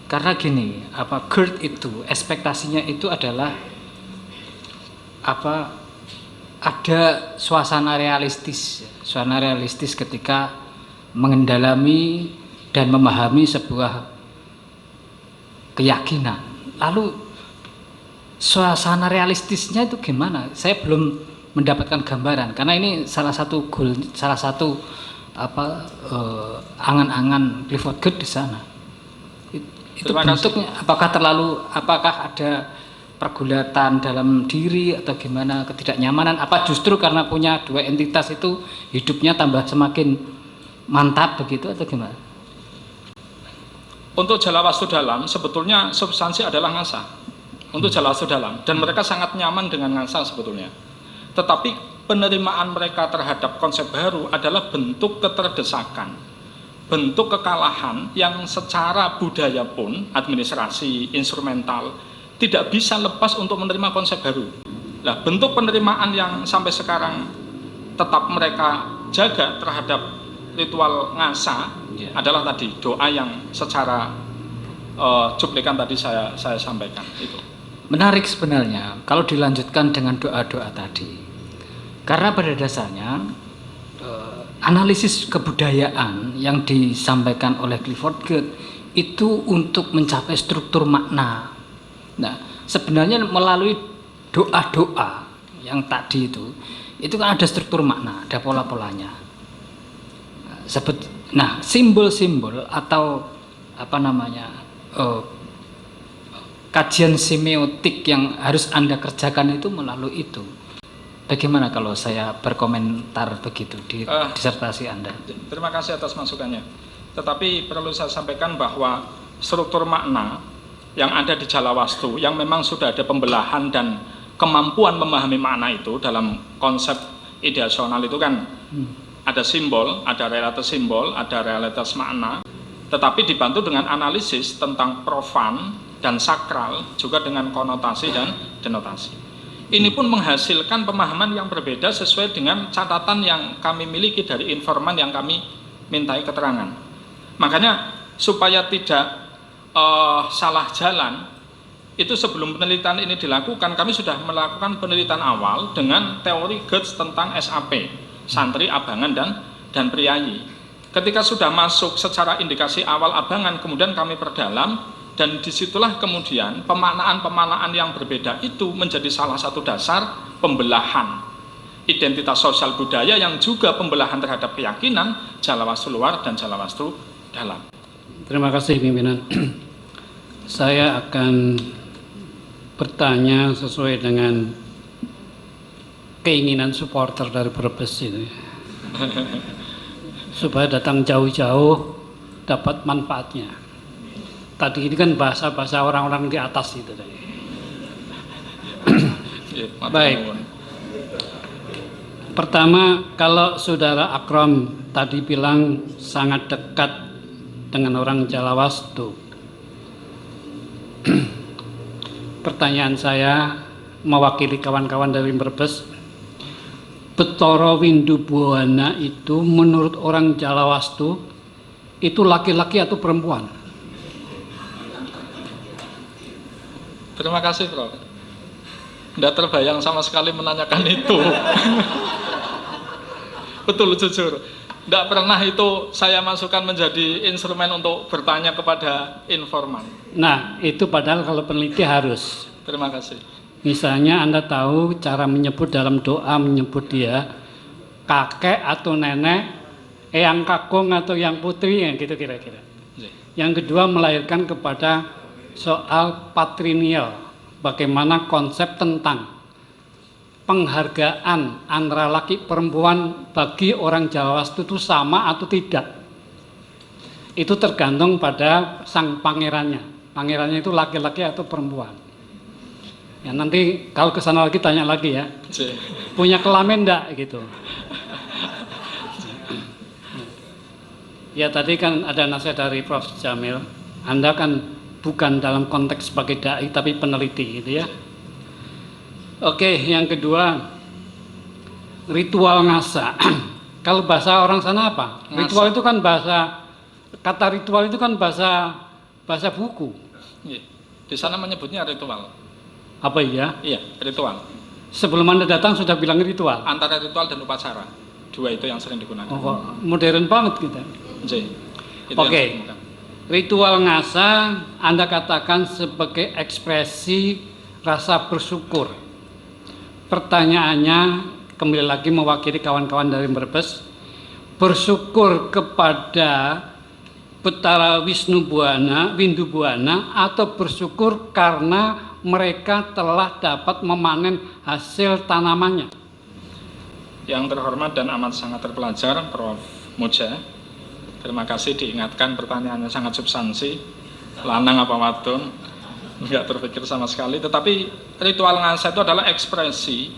karena gini, GERD itu ekspektasinya itu adalah ada suasana realistis ketika mengendalami dan memahami sebuah keyakinan. Lalu suasana realistisnya itu gimana? Saya belum mendapatkan gambaran karena ini salah satu angan-angan Clifford Geertz di sana. Itu bentuknya apakah ada pergulatan dalam diri atau gimana, ketidaknyamanan, apa justru karena punya dua entitas itu hidupnya tambah semakin mantap begitu atau gimana? Untuk Jalawastu dalam sebetulnya substansi adalah ngasa. Untuk Jalawastu dalam, dan mereka sangat nyaman dengan ngasa sebetulnya. Tetapi penerimaan mereka terhadap konsep baru adalah bentuk keterdesakan, bentuk kekalahan yang secara budaya pun, administrasi, instrumental, tidak bisa lepas untuk menerima konsep baru. Nah, bentuk penerimaan yang sampai sekarang tetap mereka jaga terhadap ritual ngasa adalah tadi doa yang secara cuplikan tadi saya sampaikan itu. Menarik sebenarnya kalau dilanjutkan dengan doa-doa tadi. Karena pada dasarnya analisis kebudayaan yang disampaikan oleh Clifford Geertz itu untuk mencapai struktur makna. Nah, sebenarnya melalui doa-doa yang tadi itu kan ada struktur makna, ada pola-polanya. Nah, simbol-simbol atau kajian semiotik yang harus Anda kerjakan itu melalui itu. Bagaimana kalau saya berkomentar begitu di disertasi Anda? Terima kasih atas masukannya. Tetapi perlu saya sampaikan bahwa struktur makna yang ada di Jalawastu, yang memang sudah ada pembelahan dan kemampuan memahami makna itu dalam konsep ideasional itu kan ada simbol, ada realitas makna, tetapi dibantu dengan analisis tentang profan dan sakral, juga dengan konotasi dan denotasi. Ini pun menghasilkan pemahaman yang berbeda sesuai dengan catatan yang kami miliki dari informan yang kami mintai keterangan. Makanya supaya tidak salah jalan, itu sebelum penelitian ini dilakukan, kami sudah melakukan penelitian awal dengan teori Geertz tentang SAP, santri, abangan, dan priayi. Ketika sudah masuk secara indikasi awal abangan, kemudian kami perdalam, dan disitulah kemudian pemaknaan-pemaknaan yang berbeda itu menjadi salah satu dasar pembelahan identitas sosial budaya yang juga pembelahan terhadap keyakinan Jalawastu luar dan Jalawastu dalam. Terima kasih pimpinan. Saya akan bertanya sesuai dengan keinginan supporter dari Brebes ini, supaya datang jauh-jauh dapat manfaatnya. Tadi ini kan bahasa-bahasa orang-orang di atas itu tadi. Baik. Pertama, kalau saudara Akrom tadi bilang sangat dekat dengan orang Jalawastu. Pertanyaan saya mewakili kawan-kawan dari Brebes, Batara Windu Buana itu menurut orang Jalawastu itu laki-laki atau perempuan? Terima kasih, Prof. Tidak terbayang sama sekali menanyakan itu. Betul, jujur. Tidak pernah itu saya masukkan menjadi instrumen untuk bertanya kepada informan. Nah, itu padahal kalau peneliti harus. Terima kasih. Misalnya Anda tahu cara menyebut dalam doa, menyebut dia kakek atau nenek Eyang Kakung atau Yang Putri, ya gitu kira-kira. Yang kedua melahirkan kepada soal patrinial, bagaimana konsep tentang penghargaan antara laki perempuan bagi orang Jawa Wastu itu sama atau tidak. Itu tergantung pada sang pangerannya. Pangerannya itu laki-laki atau perempuan. Ya nanti kalau ke sana lagi tanya lagi ya. Punya kelamin enggak gitu. Ya tadi kan ada nasihat dari Prof. Jamil. Anda kan bukan dalam konteks sebagai dai tapi peneliti gitu ya. Oke, yang kedua ritual ngasa. Kalau bahasa orang sana apa? Ngasa. Ritual itu kan kata ritual itu kan bahasa buku. Iya. Di sana menyebutnya ritual. Apa iya? Iya, ritual. Sebelum Anda datang sudah bilang ritual. Antara ritual dan upacara. Dua itu yang sering digunakan. Oh, kok modern banget kita. Itu yang Oke. saya temukan. Ritual ngasa Anda katakan sebagai ekspresi rasa bersyukur. Pertanyaannya kembali lagi mewakili kawan-kawan dari Brebes, bersyukur kepada Betara Windu Buana atau bersyukur karena mereka telah dapat memanen hasil tanamannya. Yang terhormat dan amat sangat terpelajar Prof. Moja, terima kasih diingatkan pertanyaannya sangat substansi, lanang apa wadon, nggak terpikir sama sekali. Tetapi ritual ngasa itu adalah ekspresi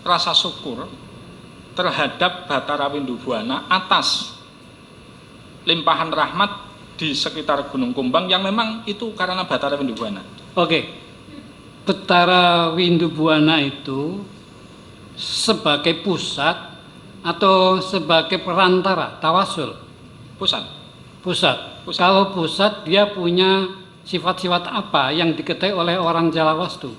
rasa syukur terhadap Batara Windu Buana atas limpahan rahmat di sekitar Gunung Kumbang yang memang itu karena Batara Windu Buana. Oke, Betara Windu Buana itu sebagai pusat atau sebagai perantara tawasul? Pusat. Pusat. Kalau pusat dia punya sifat-sifat apa yang diketahui oleh orang Jawa Wastu?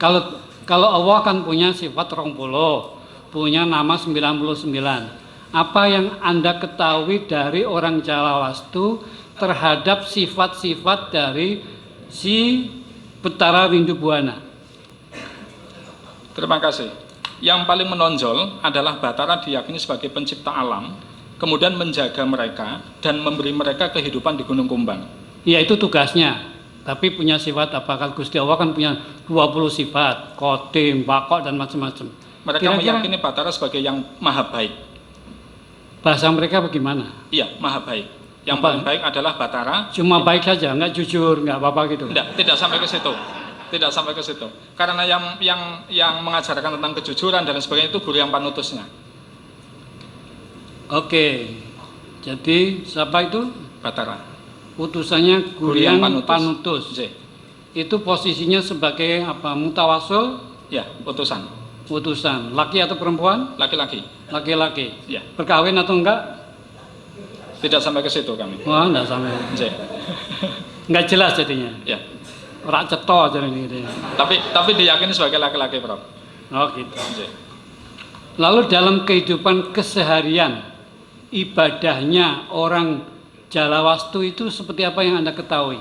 Kalau Allah kan punya sifat 20, punya nama 99. Apa yang Anda ketahui dari orang Jawa Wastu terhadap sifat-sifat dari si Betara Windu Buana? Terima kasih. Yang paling menonjol adalah Batara diyakini sebagai pencipta alam, kemudian menjaga mereka dan memberi mereka kehidupan di Gunung Kumbang. Ya itu tugasnya. Tapi punya sifat apa? Kalau Gusti Allah kan punya 20 sifat, Qadim, Baqo dan macam-macam. Mereka Kira-kira meyakini Batara sebagai yang maha baik. bahasa mereka bagaimana? Iya, maha baik. Yang Apa? paling baik adalah Batara. Cuma baik saja, nggak jujur, nggak apa-apa gitu. Tidak sampai ke situ. Tidak sampai ke situ. Karena yang mengajarkan tentang kejujuran dan sebagainya itu guru yang panutusnya. Oke. Jadi siapa itu? Batara. Utusannya Guriang Panutus. J. Itu posisinya sebagai apa? Mutawasul, Ya, utusan. utusan. Laki atau perempuan? Laki-laki. Laki-laki. Ya. Berkawin atau enggak? Tidak sampai ke situ kami. Wah, enggak sampai. J. Enggak jelas jadinya. Ya. Rak ceto jadi gitu. Tapi diyakini sebagai laki-laki, Prof. Oh gitu. J. Lalu dalam kehidupan keseharian, ibadahnya orang Jawa Wastu itu seperti apa yang Anda ketahui?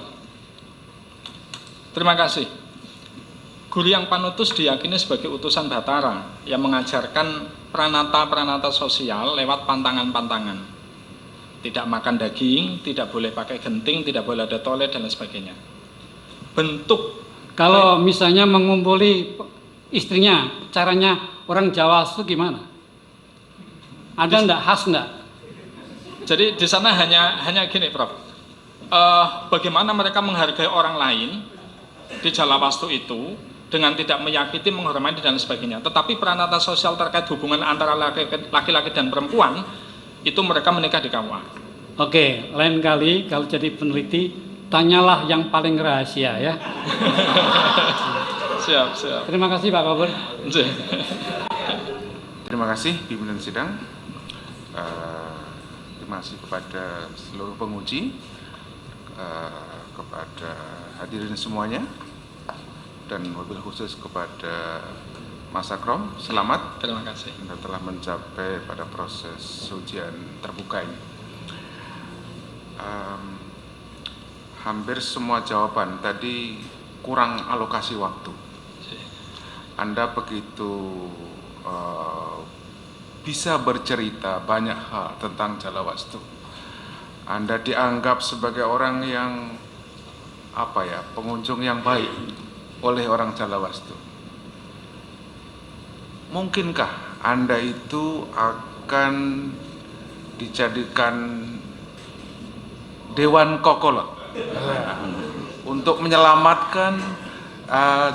Terima kasih. Guru yang panutus diyakini sebagai utusan Batara yang mengajarkan pranata-pranata sosial lewat pantangan-pantangan. Tidak makan daging, tidak boleh pakai genting, tidak boleh ada toilet dan lain sebagainya. Bentuk Kalau misalnya mengumpuli istrinya, caranya orang Jawa itu gimana? Ada enggak khas enggak? Jadi di sana hanya gini, Prof. Bagaimana mereka menghargai orang lain di Jawa Wastu itu dengan tidak menyakiti, menghormati dan sebagainya. Tetapi pranata sosial terkait hubungan antara laki-laki dan perempuan itu mereka menikah di KUA. Oke, lain kali kalau jadi peneliti tanyalah yang paling rahasia ya. Siap. Terima kasih Pak Kabur. Terima kasih pimpinan sidang. Terima kasih kepada seluruh penguji, kepada hadirin semuanya, dan wabil khusus kepada Mas Akrom. Selamat. Terima kasih. Anda telah mencapai pada proses ujian terbuka ini. Hampir semua jawaban tadi kurang alokasi waktu. Anda begitu bisa bercerita banyak hal tentang Jalawastu. Anda dianggap sebagai orang yang pengunjung yang baik oleh orang Jalawastu. Mungkinkah Anda itu akan dijadikan Dewan Kokolot untuk menyelamatkan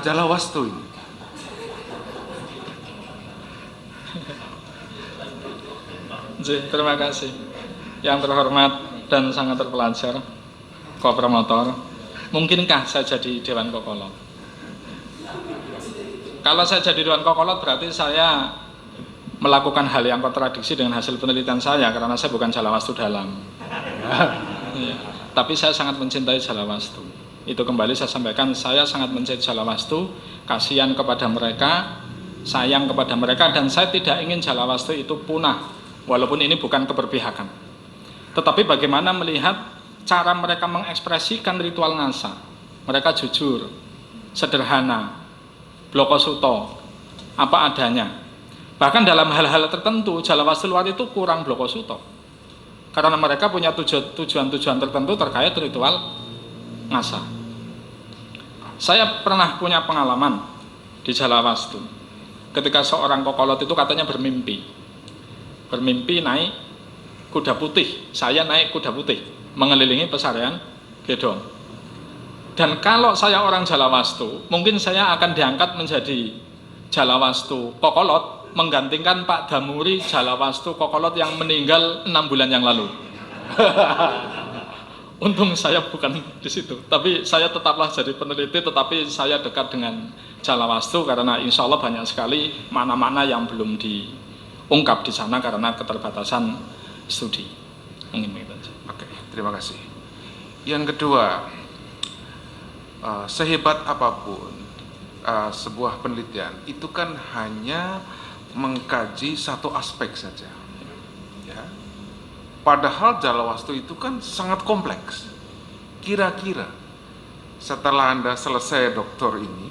Jalawastu ini? Terima kasih yang terhormat dan sangat terpelajar ko-promotor. Mungkinkah saya jadi Dewan Kokolot? Kalau saya jadi Dewan Kokolot berarti saya melakukan hal yang kontradiksi dengan hasil penelitian saya, karena saya bukan Jalawastu dalam. Ya. Tapi saya sangat mencintai Jalawastu. Itu kembali saya sampaikan, saya sangat mencintai Jalawastu, kasihan kepada mereka, sayang kepada mereka, dan saya tidak ingin Jalawastu itu punah. Walaupun ini bukan keberpihakan, tetapi bagaimana melihat cara mereka mengekspresikan ritual ngasa. Mereka jujur, sederhana, blokosuto, apa adanya. Bahkan dalam hal-hal tertentu Jalawastu luar itu kurang blokosuto, karena mereka punya tujuan-tujuan tertentu terkait ritual ngasa. Saya pernah punya pengalaman di Jalawastu ketika seorang kokolot itu katanya bermimpi naik kuda putih. Saya naik kuda putih mengelilingi pesarian Gedong. Dan kalau saya orang Jalawastu, mungkin saya akan diangkat menjadi Jalawastu Kokolot, menggantikan Pak Damuri Jalawastu Kokolot yang meninggal 6 bulan yang lalu. Untung saya bukan di situ, tapi saya tetaplah jadi peneliti, tetapi saya dekat dengan Jalawastu karena insya Allah banyak sekali mana-mana yang belum diungkap di sana karena keterbatasan studi. Oke, terima kasih. Yang kedua, sehebat apapun sebuah penelitian itu kan hanya mengkaji satu aspek saja, ya. Padahal Jalawastu itu kan sangat kompleks. Kira-kira setelah Anda selesai doktor ini,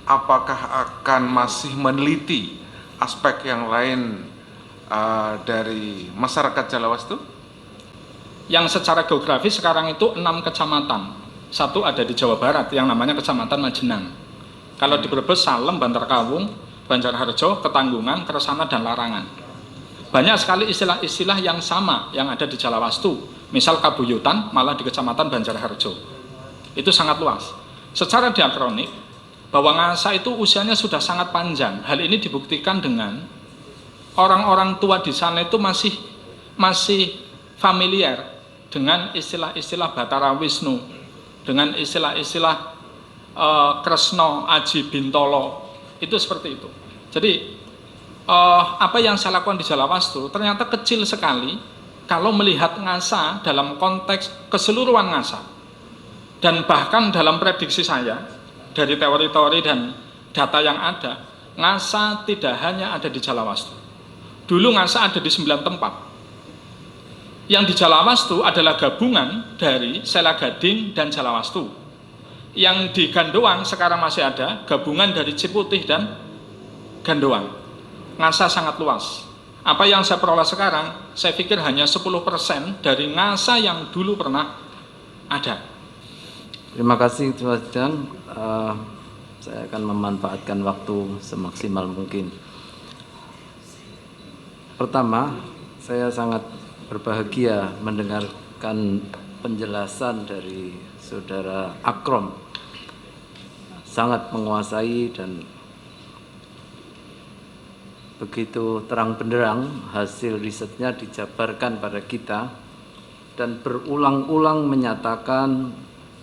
apakah akan masih meneliti aspek yang lain dari masyarakat Jalawastu? Yang secara geografis sekarang itu 6 kecamatan. Satu ada di Jawa Barat yang namanya Kecamatan Majenang. Kalau di Brebes, Salem, Bantarkawung, Banjarharjo, Ketanggungan, Kresana, dan Larangan. Banyak sekali istilah-istilah yang sama yang ada di Jalawastu. Misal Kabuyutan malah di Kecamatan Banjarharjo. Itu sangat luas. Secara diakronik, bahwa ngasa itu usianya sudah sangat panjang. Hal ini dibuktikan dengan orang-orang tua di sana itu masih familiar dengan istilah-istilah Batara Wisnu, dengan istilah-istilah Kresno Aji Bintolo, itu seperti itu. Jadi apa yang saya lakukan di Jalawastu ternyata kecil sekali kalau melihat ngasa dalam konteks keseluruhan ngasa. Dan bahkan dalam prediksi saya dari teori-teori dan data yang ada, ngasa tidak hanya ada di Jalawastu. Dulu ngasa ada di 9 tempat. Yang di Jalawastu adalah gabungan dari Sela Gading dan Jalawastu. Yang di Gandoang sekarang masih ada gabungan dari Ciputih dan Gandoang. Ngasa sangat luas. Apa yang saya peroleh sekarang, saya pikir hanya 10% dari ngasa yang dulu pernah ada. Terima kasih Tuan. Saya akan memanfaatkan waktu semaksimal mungkin. Pertama, saya sangat berbahagia mendengarkan penjelasan dari Saudara Akrom. Sangat menguasai dan begitu terang benderang hasil risetnya dijabarkan pada kita dan berulang-ulang menyatakan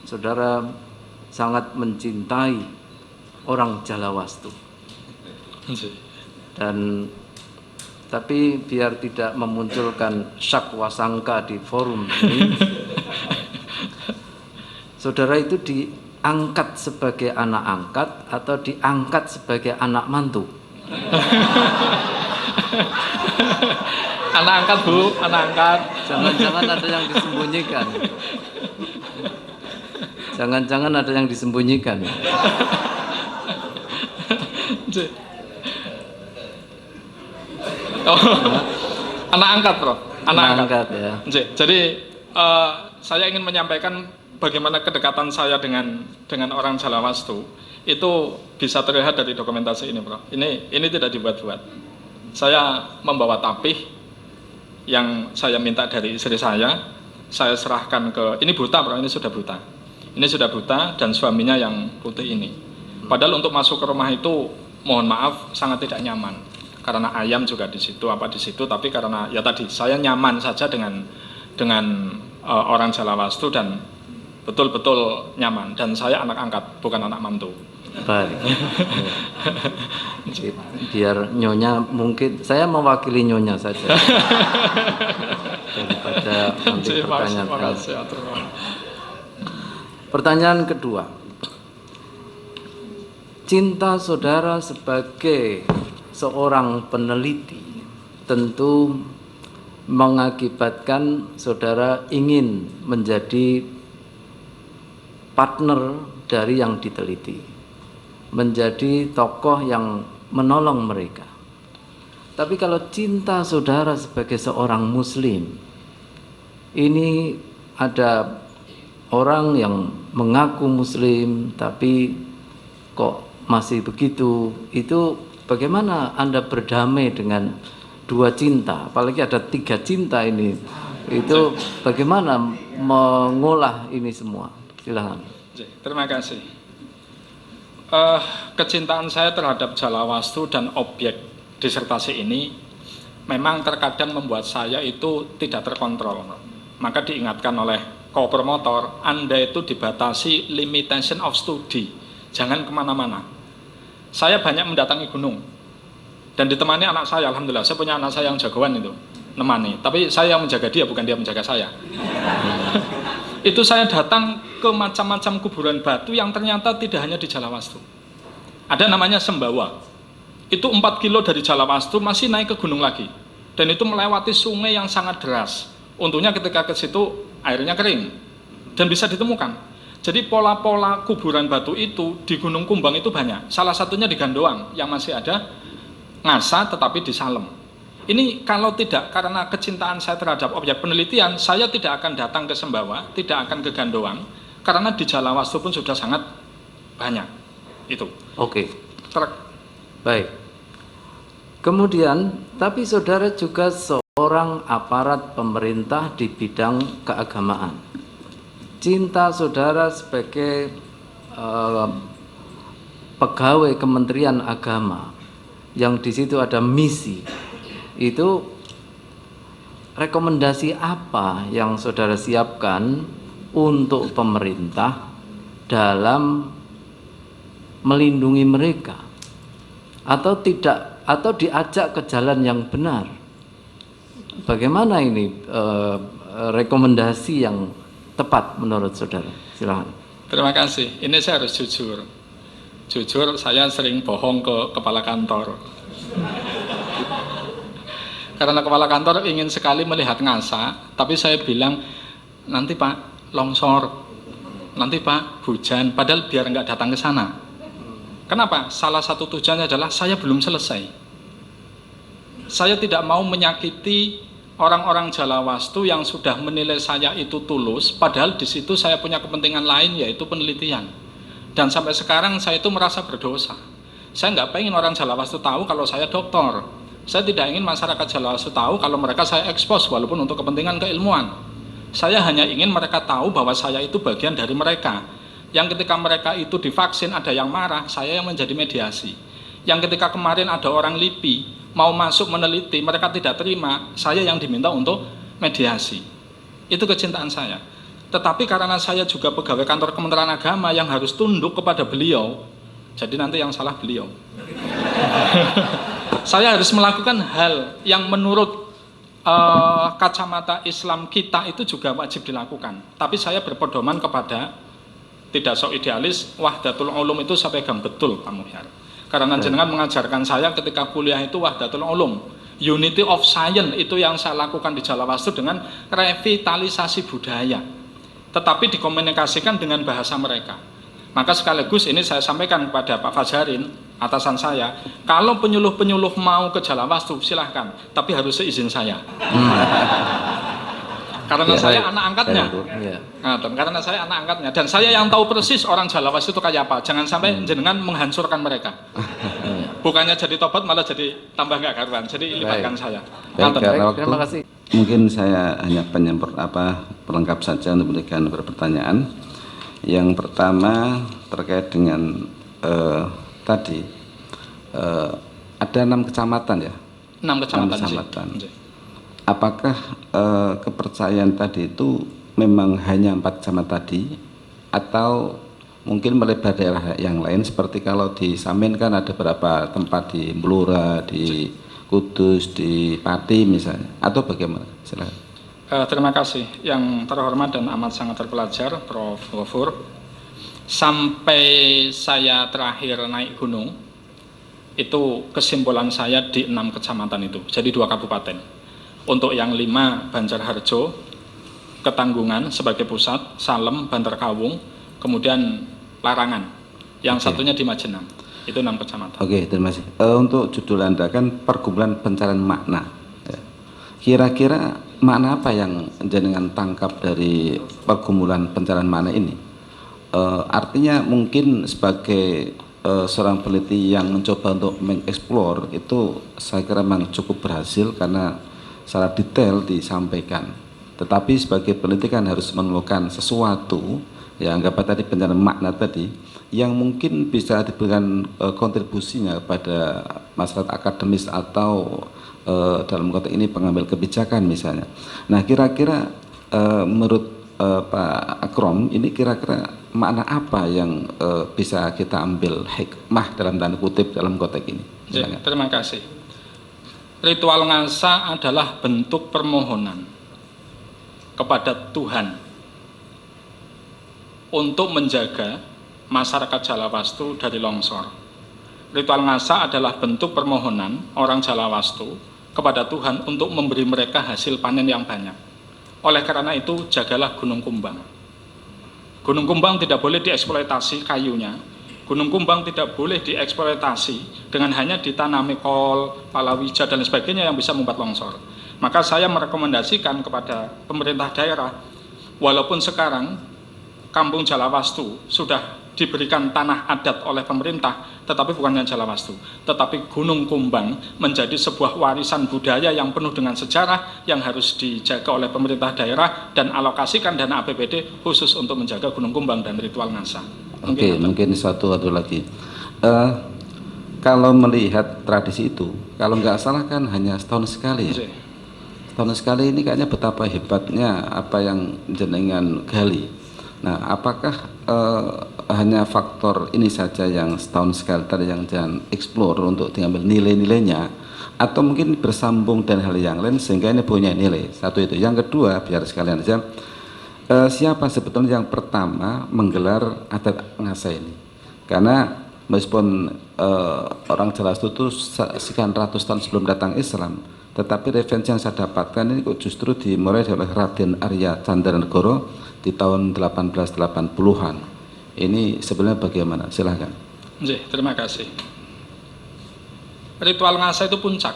Saudara sangat mencintai orang Jalawastu. Dan tapi biar tidak memunculkan syak wasangka di forum ini, Saudara itu diangkat sebagai anak angkat atau diangkat sebagai anak mantu? Anak angkat Bu, anak angkat. Jangan-jangan ada yang disembunyikan. Jangan-jangan ada yang disembunyikan. Oh, anak angkat, Prof. Anak angkat. ya. Jadi saya ingin menyampaikan bagaimana kedekatan saya dengan orang Jalawastu itu bisa terlihat dari dokumentasi ini, Prof. Ini tidak dibuat-buat. Saya membawa tapih yang saya minta dari istri saya serahkan ke, ini buta, Prof. Ini sudah buta. Ini sudah buta dan suaminya yang putih ini. Padahal untuk masuk ke rumah itu mohon maaf sangat tidak nyaman. Karena ayam juga di situ, apa di situ, tapi karena ya tadi saya nyaman saja dengan orang Jalawastu dan betul-betul nyaman, dan saya anak angkat bukan anak mantu. Baik. Biar Nyonya, mungkin saya mewakili Nyonya saja daripada nanti pertanyaan. Pertanyaan kedua, cinta saudara sebagai seorang peneliti tentu mengakibatkan saudara ingin menjadi partner dari yang diteliti, menjadi tokoh yang menolong mereka. Tapi kalau cinta saudara sebagai seorang muslim, ini ada orang yang mengaku muslim tapi kok masih begitu, itu bagaimana Anda berdamai dengan dua cinta, apalagi ada 3 cinta ini, itu bagaimana mengolah ini semua? Silakan. Terima kasih. Kecintaan saya terhadap Jalawastu dan objek disertasi ini memang terkadang membuat saya itu tidak terkontrol. Maka diingatkan oleh co-promotor, Anda itu dibatasi limitation of study, jangan kemana-mana. Saya banyak mendatangi gunung dan ditemani anak saya, alhamdulillah. Saya punya anak saya yang jagoan itu, nemani. Tapi saya yang menjaga dia, bukan dia menjaga saya. Itu saya datang ke macam-macam kuburan batu yang ternyata tidak hanya di Jalawastu. Ada namanya Sembawa. Itu 4 kilo dari Jalawastu masih naik ke gunung lagi. Dan itu melewati sungai yang sangat deras. Untungnya ketika ke situ airnya kering dan bisa ditemukan. Jadi pola-pola kuburan batu itu di Gunung Kumbang itu banyak. Salah satunya di Gandoang yang masih ada ngasa tetapi di Salem. Ini kalau tidak karena kecintaan saya terhadap objek penelitian, saya tidak akan datang ke Sembawa, tidak akan ke Gandoang, karena di Jalawastu pun sudah sangat banyak. Itu. Oke. Baik. Kemudian, tapi saudara juga seorang aparat pemerintah di bidang keagamaan. Cinta saudara sebagai pegawai Kementerian Agama yang di situ ada misi, itu rekomendasi apa yang saudara siapkan untuk pemerintah dalam melindungi mereka, atau tidak, atau diajak ke jalan yang benar? Bagaimana ini rekomendasi yang tepat menurut saudara? Silakan. Terima kasih. Ini saya harus jujur. Jujur, saya sering bohong ke kepala kantor. Karena kepala kantor ingin sekali melihat ngasa, tapi saya bilang, nanti Pak longsor, nanti Pak hujan, padahal biar nggak datang ke sana. Kenapa? Salah satu tujuannya adalah saya belum selesai. Saya tidak mau menyakiti orang-orang Jalawastu yang sudah menilai saya itu tulus, padahal di situ saya punya kepentingan lain, yaitu penelitian. Dan sampai sekarang saya itu merasa berdosa. Saya nggak pengen orang Jalawastu tahu kalau saya doktor. Saya tidak ingin masyarakat Jalawastu tahu kalau mereka saya ekspos, walaupun untuk kepentingan keilmuan. Saya hanya ingin mereka tahu bahwa saya itu bagian dari mereka. Yang ketika mereka itu divaksin ada yang marah, saya yang menjadi mediasi. Yang ketika kemarin ada orang LIPI mau masuk meneliti, mereka tidak terima, saya yang diminta untuk mediasi. Itu kecintaan saya. Tetapi karena saya juga pegawai kantor Kementerian Agama yang harus tunduk kepada beliau, jadi nanti yang salah beliau. Saya harus melakukan hal yang menurut kacamata Islam kita itu juga wajib dilakukan. Tapi saya berpedoman kepada, tidak sok idealis, wahdatul ulum itu saya pegang betul, Pak Muhyar. Karena jenengan mengajarkan saya ketika kuliah itu wahdatul ulum, unity of science, itu yang saya lakukan di Jalawastu dengan revitalisasi budaya, tetapi dikomunikasikan dengan bahasa mereka. Maka sekaligus ini saya sampaikan kepada Pak Fajarin, atasan saya, kalau penyuluh-penyuluh mau ke Jalawastu silahkan, tapi harus seizin saya. Karena saya anak angkatnya. Ya. Nah, karena saya anak angkatnya dan saya yang tahu persis orang Jalawastu itu kayak apa. Jangan sampai jenengan menghancurkan mereka. Bukannya jadi tobat malah jadi tambah nggak karuan. Jadi libatkan saya. Baik, karena waktu, Terima kasih. mungkin saya hanya pelengkap saja untuk memberikan beberapa pertanyaan. Yang pertama terkait dengan tadi ada 6 kecamatan ya. 6 kecamatan. 6 kecamatan. Sih. Apakah kepercayaan tadi itu memang hanya 4 kecamatan tadi atau mungkin melebar daerah yang lain, seperti kalau di Samin kan ada beberapa tempat di Blora, di Kudus, di Pati misalnya, atau bagaimana? Silakan. Terima kasih yang terhormat dan amat sangat terpelajar Prof. Ghafur. Sampai saya terakhir naik gunung itu kesimpulan saya di 6 kecamatan itu, jadi 2 kabupaten. Untuk yang 5 Banjarharjo, Ketanggungan sebagai pusat, Salem, Bantarkawung, kemudian Larangan. Yang satunya di Majenang. Itu 6 kecamatan. Oke, terima kasih. Untuk judul Anda kan pergumulan pencarian makna. Ya. Kira-kira makna apa yang jenengan tangkap dari pergumulan pencarian makna ini? Artinya mungkin sebagai seorang peneliti yang mencoba untuk mengeksplor itu saya kira memang cukup berhasil karena secara detail disampaikan. Tetapi sebagai peneliti kan harus menemukan sesuatu, ya anggaplah tadi pencarian makna tadi, yang mungkin bisa diberikan kontribusinya kepada masyarakat akademis atau dalam konteks ini pengambil kebijakan misalnya. Nah kira-kira menurut Pak Akrom ini kira-kira makna apa yang bisa kita ambil hikmah dalam tanda kutip dalam konteks ini? Ya, terima kasih. Ritual ngasa adalah bentuk permohonan kepada Tuhan untuk menjaga masyarakat Jalawastu dari longsor. Ritual ngasa adalah bentuk permohonan orang Jalawastu kepada Tuhan untuk memberi mereka hasil panen yang banyak. Oleh karena itu, jagalah Gunung Kumbang. Gunung Kumbang tidak boleh dieksploitasi kayunya. Gunung Kumbang tidak boleh dieksploitasi dengan hanya ditanami kol, palawija, dan sebagainya yang bisa membuat longsor. Maka saya merekomendasikan kepada pemerintah daerah, walaupun sekarang Kampung Jalawastu sudah diberikan tanah adat oleh pemerintah, tetapi bukan hanya Jalawastu, tetapi Gunung Kumbang menjadi sebuah warisan budaya yang penuh dengan sejarah yang harus dijaga oleh pemerintah daerah dan alokasikan dana APBD khusus untuk menjaga Gunung Kumbang dan ritual ngasa. Oke, mungkin satu lagi. Kalau melihat tradisi itu, kalau nggak salah kan hanya setahun sekali ya. Setahun sekali ini kayaknya betapa hebatnya apa yang jenengan gali. Nah, apakah hanya faktor ini saja yang setahun sekali tadi yang jangan explore untuk diambil nilai-nilainya, atau mungkin bersambung dan hal yang lain sehingga ini punya nilai? Satu itu. Yang kedua, biar sekalian saja. Siapa sebetulnya yang pertama menggelar adat ngasa ini? Karena meskipun orang Jalawastu itu sekian ratus tahun sebelum datang Islam, tetapi referensi yang saya dapatkan ini kok justru dimulai oleh Raden Arya Candragoro di tahun 1880-an. Ini sebenarnya bagaimana? Silahkan. Terima kasih. Ritual ngasa itu puncak.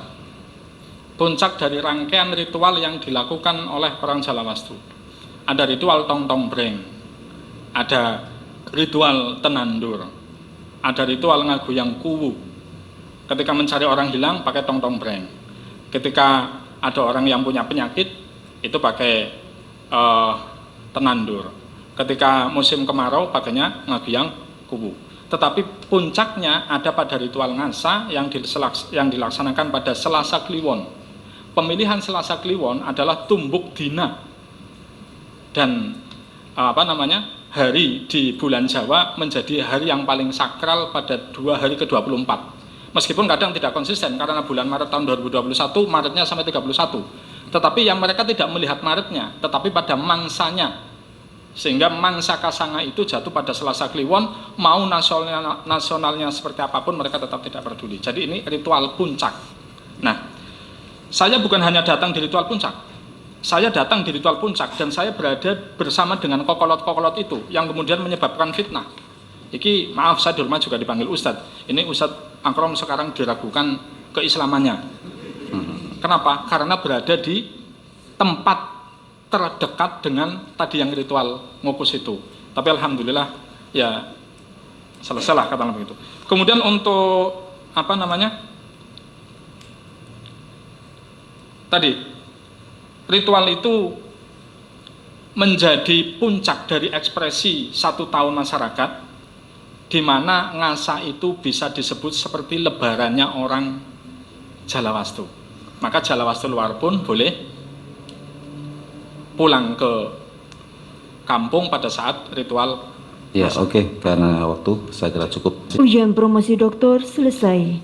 Puncak dari rangkaian ritual yang dilakukan oleh orang Jalawastu. Ada ritual tong-tong breng, ada ritual tenandur, ada ritual ngaguyang kuwu. Ketika mencari orang hilang pakai tong-tong breng. Ketika ada orang yang punya penyakit itu pakai tenandur. Ketika musim kemarau pakainya ngaguyang kuwu. Tetapi puncaknya ada pada ritual ngasa yang dilaksanakan pada Selasa Kliwon. Pemilihan Selasa Kliwon adalah tumbuk dina. Dan hari di bulan Jawa menjadi hari yang paling sakral pada 2 hari ke-24. Meskipun kadang tidak konsisten karena bulan Maret tahun 2021 Maretnya sampai 31. Tetapi yang mereka tidak melihat Maretnya, tetapi pada mangsanya. Sehingga mangsa kasanga itu jatuh pada Selasa Kliwon, mau nasionalnya seperti apapun mereka tetap tidak peduli. Jadi ini ritual puncak. Nah, saya bukan hanya datang di ritual puncak. Saya datang di ritual puncak dan saya berada bersama dengan kokolot-kokolot itu yang kemudian menyebabkan fitnah. Iki maaf saya di rumah juga dipanggil Ustadz. Ini Ustadz Akrom sekarang diragukan keislamannya. Kenapa? Karena berada di tempat terdekat dengan tadi yang ritual ngukus itu. Tapi alhamdulillah ya selesailah katakanlah begitu. Kemudian untuk apa namanya? Tadi ritual itu menjadi puncak dari ekspresi 1 tahun masyarakat, di mana ngasa itu bisa disebut seperti lebarannya orang Jalawastu. Maka Jalawastu luar pun boleh pulang ke kampung pada saat ritual. Ya, oke, karena waktu saya kira cukup. Ujian promosi doktor selesai.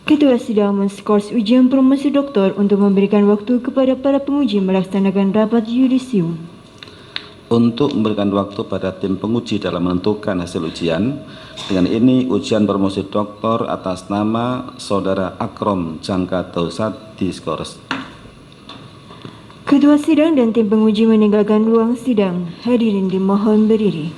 Ketua sidang menskors ujian promosi doktor untuk memberikan waktu kepada para penguji melaksanakan rapat yudisium. Untuk memberikan waktu pada tim penguji dalam menentukan hasil ujian, dengan ini ujian promosi doktor atas nama Saudara Akrom Jangka Tausat diskors. Ketua sidang dan tim penguji meninggalkan ruang sidang. Hadirin dimohon berdiri.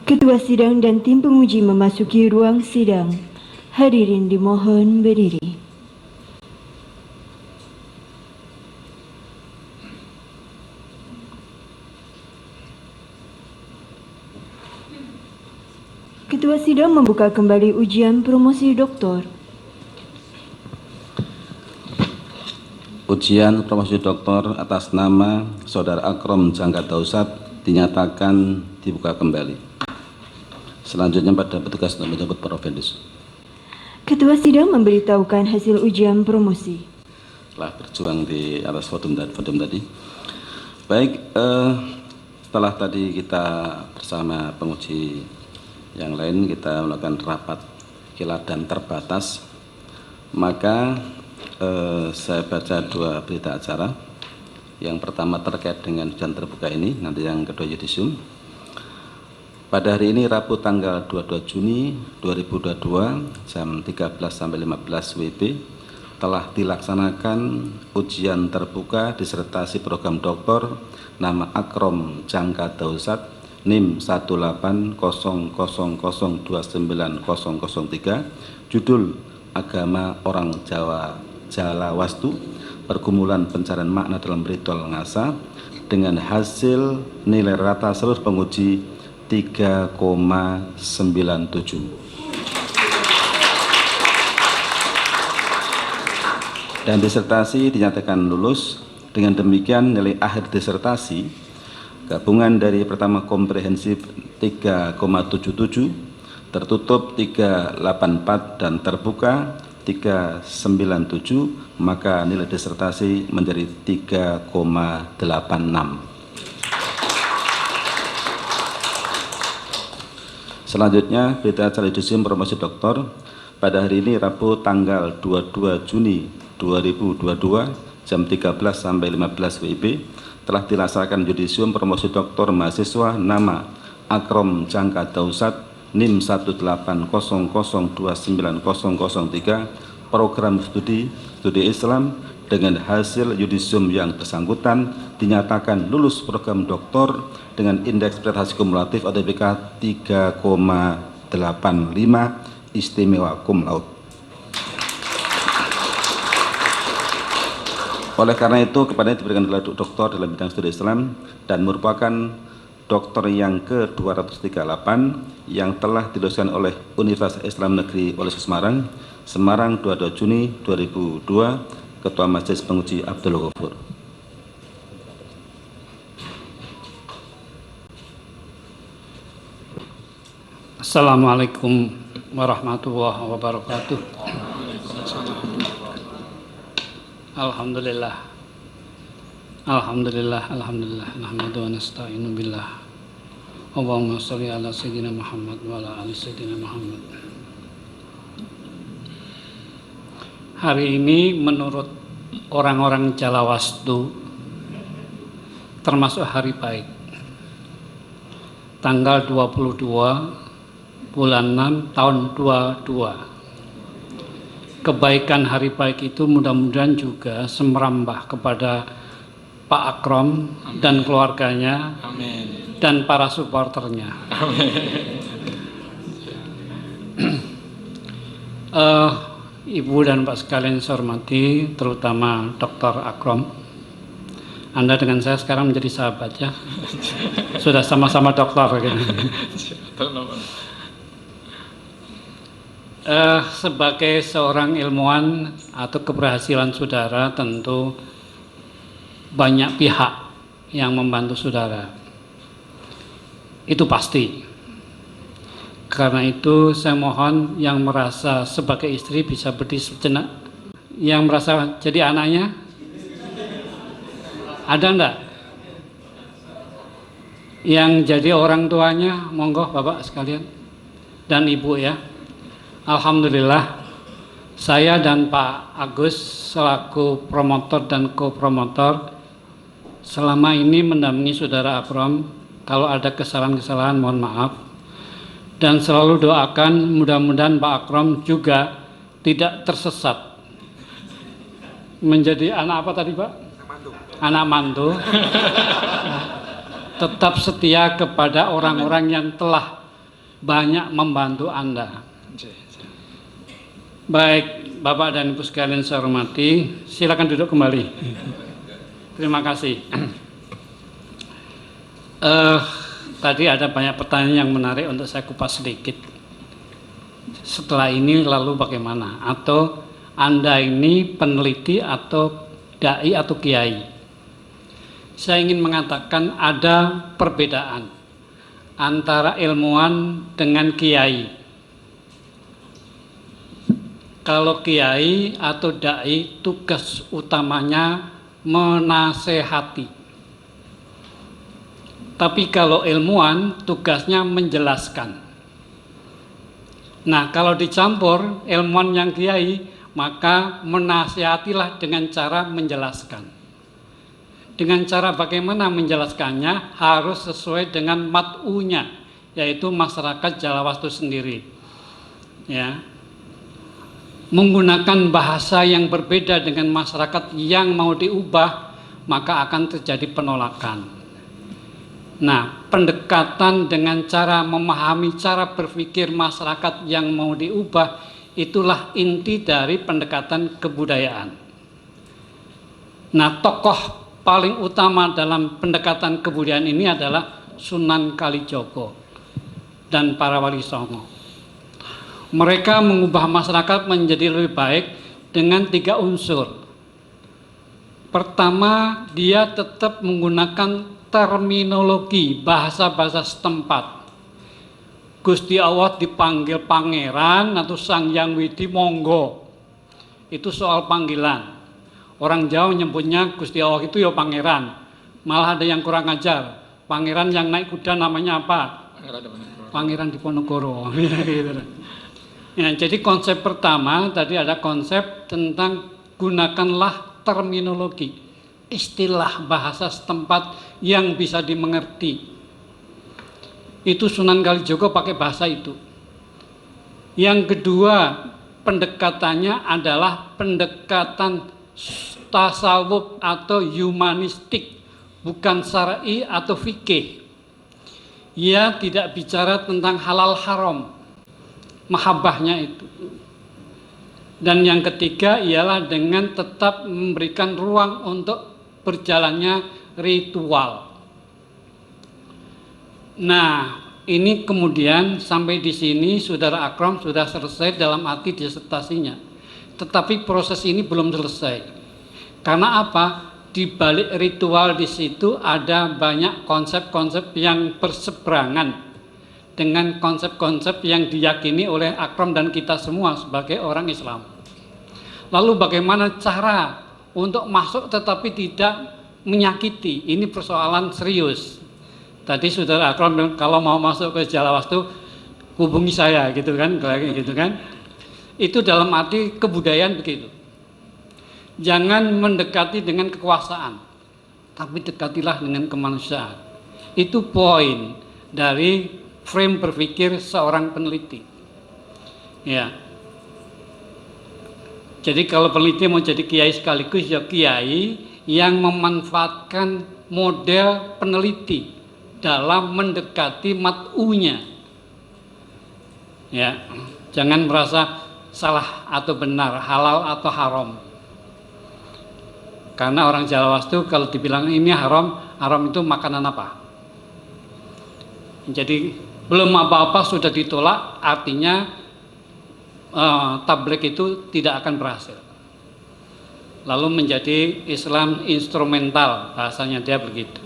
Ketua sidang dan tim penguji memasuki ruang sidang. Hadirin dimohon berdiri. Ketua sidang membuka kembali ujian promosi doktor. Ujian promosi doktor atas nama Saudara Akrom Jangka Tausat dinyatakan dibuka kembali. Selanjutnya pada petugas untuk menjemput Profendus. Ketua sidang memberitahukan hasil ujian promosi. Telah berjuang di atas podium tadi. Baik, setelah tadi kita bersama penguji yang lain kita melakukan rapat kilat dan terbatas, maka saya baca 2 berita acara. Yang pertama terkait dengan ujian terbuka ini, nanti yang kedua yudisium. Pada hari ini Rabu tanggal 22 Juni 2022 jam 13 sampai 15 WIB telah dilaksanakan ujian terbuka disertasi program doktor nama Akrom Jangka Tausat NIM 18000290003, judul Agama Orang Jawa Jalawastu, Pergumulan Pencarian Makna dalam Ritual Ngasa, dengan hasil nilai rata seluruh penguji 3,97. Dan disertasi dinyatakan lulus. Dengan demikian nilai akhir disertasi gabungan dari pertama komprehensif 3,77, tertutup 3,84 dan terbuka 3,97, maka nilai disertasi menjadi 3,86. Selanjutnya berita acara yudisium promosi doktor pada hari ini Rabu tanggal 22 Juni 2022 jam 13 sampai 15 WIB telah dilaksanakan yudisium promosi doktor mahasiswa nama Akrom Jangka Tausat NIM 180029003, program studi Islam, dengan hasil yudisium yang bersangkutan dinyatakan lulus program doktor dengan indeks prestasi kumulatif atau IPK 3,85 istimewa cum laude. Oleh karena itu kepadanya diberikan gelar doktor dalam bidang studi Islam dan merupakan doktor yang ke-238 yang telah diluluskan oleh Universitas Islam Negeri Oleh Semarang, Semarang 22 Juni 2002. Ketua Majelis Penguji Abdul Ghafur. Assalamualaikum warahmatullahi wabarakatuh. Alhamdulillah. Alhamdulillah. Nahmadu wa nasta'inu billah. Allahumma sholli ala sayyidina Muhammad wa ala ali sayyidina Muhammad. Hari ini menurut orang-orang Jalawastu termasuk hari baik. Tanggal 22 bulan 6 tahun 22. Kebaikan hari baik itu mudah-mudahan juga semerambah kepada Pak Akrom dan keluarganya. Amin. Dan para supporternya. Ibu dan Pak sekalian saya hormati, terutama Dr. Akrom. Anda dengan saya sekarang menjadi sahabat ya. Sudah sama-sama dokter gitu. Sebagai seorang ilmuwan atau keberhasilan saudara tentu banyak pihak yang membantu saudara. Itu pasti. Karena itu saya mohon yang merasa sebagai istri bisa berdiri sejenak. Yang merasa jadi anaknya, ada enggak? Yang jadi orang tuanya, monggo Bapak sekalian dan Ibu ya. Alhamdulillah saya dan Pak Agus selaku promotor dan co-promotor selama ini mendampingi saudara Akrom. Kalau ada kesalahan-kesalahan mohon maaf. Dan selalu doakan mudah-mudahan Pak Akrom juga tidak tersesat menjadi anak apa tadi Pak? Anak mantu. Tetap setia kepada orang-orang yang telah banyak membantu Anda. Baik Bapak dan Ibu sekalian saya hormati, silakan duduk kembali. Terima kasih. Tadi ada banyak pertanyaan yang menarik untuk saya kupas sedikit. Setelah ini lalu bagaimana? Atau Anda ini peneliti atau dai atau kiai? Saya ingin mengatakan ada perbedaan antara ilmuwan dengan kiai. Kalau kiai atau dai tugas utamanya menasehati. Tapi kalau ilmuwan tugasnya menjelaskan. Nah, kalau dicampur ilmuwan yang kiai, maka menasihatilah dengan cara menjelaskan. Dengan cara bagaimana menjelaskannya harus sesuai dengan mat'unya, yaitu masyarakat Jalawastu sendiri. Ya. Menggunakan bahasa yang berbeda dengan masyarakat yang mau diubah, maka akan terjadi penolakan. Nah, pendekatan dengan cara memahami cara berpikir masyarakat yang mau diubah, itulah inti dari pendekatan kebudayaan. Nah, tokoh paling utama dalam pendekatan kebudayaan ini adalah Sunan Kalijogo dan para wali songo. Mereka mengubah masyarakat menjadi lebih baik dengan 3 unsur. Pertama, dia tetap menggunakan terminologi bahasa-bahasa setempat. Gusti Allah dipanggil pangeran atau Sang Hyang Widi monggo. Itu soal panggilan. Orang Jawa nyebutnya Gusti Allah itu ya pangeran. Malah ada yang kurang ajar. Pangeran yang naik kuda namanya apa? Pangeran Diponegoro. Ya, jadi konsep pertama tadi ada konsep tentang gunakanlah terminologi, istilah bahasa setempat yang bisa dimengerti. Itu Sunan Kalijogo pakai bahasa itu. Yang kedua, pendekatannya adalah pendekatan tasawuf atau humanistik, bukan syar'i atau fikih. Ia tidak bicara tentang halal haram, mahabbahnya itu. Dan yang ketiga ialah dengan tetap memberikan ruang untuk berjalannya ritual. Nah, ini kemudian sampai di sini Saudara Akrom sudah selesai dalam arti disertasinya. Tetapi proses ini belum selesai. Karena apa? Di balik ritual di situ ada banyak konsep-konsep yang berseberangan dengan konsep-konsep yang diyakini oleh Akrom dan kita semua sebagai orang Islam. Lalu bagaimana cara untuk masuk tetapi tidak menyakiti? Ini persoalan serius. Tadi Saudara Akrom bilang kalau mau masuk ke Jalawastu hubungi saya gitu kan, kayak gitu kan. Itu dalam arti kebudayaan begitu. Jangan mendekati dengan kekuasaan, tapi dekatilah dengan kemanusiaan. Itu poin dari frame berpikir seorang peneliti. Ya. Jadi kalau peneliti mau jadi kiai sekaligus ya kiai yang memanfaatkan model peneliti dalam mendekati mat'unya. Ya, jangan merasa salah atau benar, halal atau haram. Karena orang Jawa itu kalau dibilang ini haram, haram itu makanan apa? Jadi belum apa-apa sudah ditolak, artinya tabligh itu tidak akan berhasil. Lalu menjadi Islam instrumental, bahasanya dia begitu.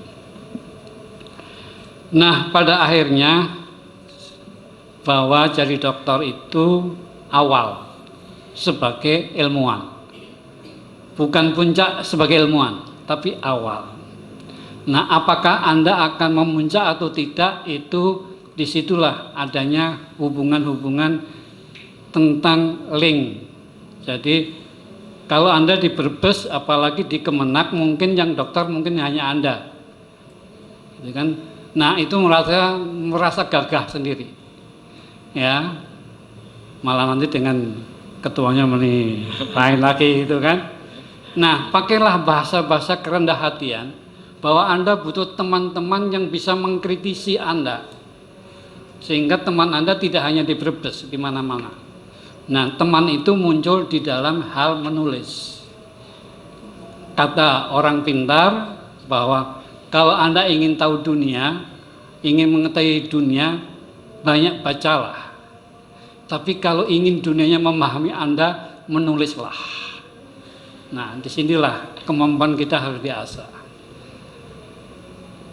Nah, pada akhirnya bahwa jadi dokter itu awal sebagai ilmuwan, bukan puncak sebagai ilmuwan, tapi awal. Nah, apakah Anda akan memuncak atau tidak, itu disitulah adanya hubungan-hubungan tentang link. Jadi kalau Anda di Brebes, apalagi di Kemenak, mungkin yang dokter mungkin hanya Anda, gitu kan? Nah, itu merasa gagah sendiri, ya. Malah nanti dengan ketuanya lain lagi, gitu kan? Nah, pakailah bahasa-bahasa kerendah hatian, bahwa Anda butuh teman-teman yang bisa mengkritisi Anda, sehingga teman Anda tidak hanya di Brebes, di mana-mana. Nah, teman itu muncul di dalam hal menulis. Kata orang pintar bahwa kalau Anda ingin tahu dunia, ingin mengetahui dunia, banyak bacalah. Tapi kalau ingin dunianya memahami Anda, menulislah. Nah, disinilah kemampuan kita harus diasah.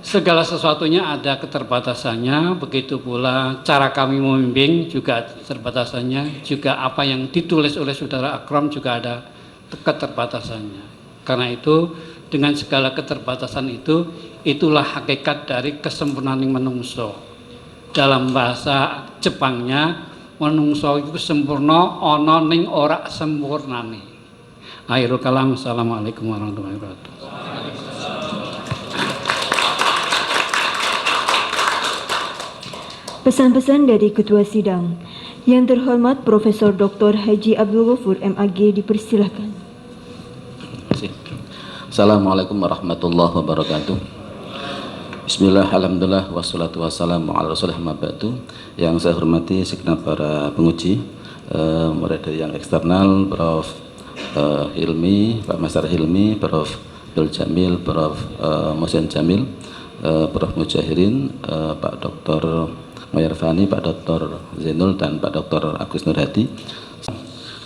Segala sesuatunya ada keterbatasannya, begitu pula cara kami membimbing juga keterbatasannya, juga apa yang ditulis oleh saudara Akram juga ada keterbatasannya. Karena itu, dengan segala keterbatasan itu, itulah hakikat dari kesempurnaan menungso. Dalam bahasa Jepangnya, menungso itu sempurna, ana ning ora sempurnane. Akhirul kalam, assalamualaikum warahmatullahi wabarakatuh. Pesan-pesan dari Ketua Sidang. Yang terhormat Profesor Dr. Haji Abdul Ghafur MAG dipersilahkan. Assalamualaikum warahmatullahi wabarakatuh. Bismillah, alhamdulillah, wassalatu wassalamu ala rasulillah mabadu. Yang saya hormati segenap para penguji, mulai dari yang eksternal, Prof. Hilmi, Pak Masar Hilmi, Prof. Abdul Jamil, Prof. Mohsen Jamil, Prof. Mujahirin, Pak Dr. Mayarfani, Pak Dr. Zainul, dan Pak Dr. Agus Nur Hadi.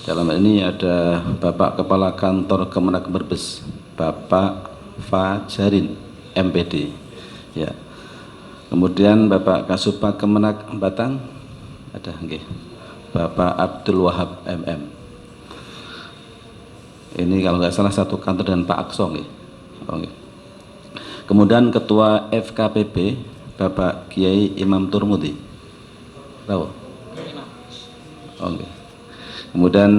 Dalam hal ini ada Bapak Kepala Kantor Kemenak Brebes, Bapak Fajarin, MPD. Ya. Kemudian Bapak Kasupa Kemenak Batang, ada nggih. Bapak Abdul Wahab MM. Ini kalau nggak salah satu kantor dengan Pak Akso nggih. Oh, nggih. Kemudian Ketua FKPB Bapak Kiai Imam Turmudi. Tahu? Oh, nggih. Kemudian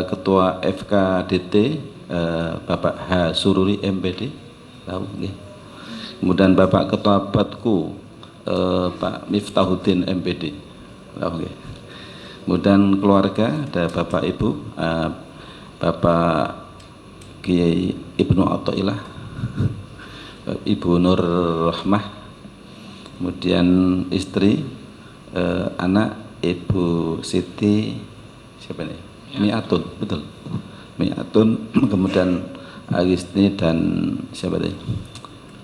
Ketua FKDT Bapak H. Sururi MPD. Tahu nggih. Kemudian Bapak Ketua Batku Pak Miftahuddin MPD. Tahu nggih. Kemudian keluarga ada Bapak Ibu, Bapak Kiai Ibnu Athaillah, Ibu Nur Rahmah, kemudian istri, anak Ibu Siti, siapa nih? Miatun, betul. Miatun, kemudian Agisni dan siapa tadi?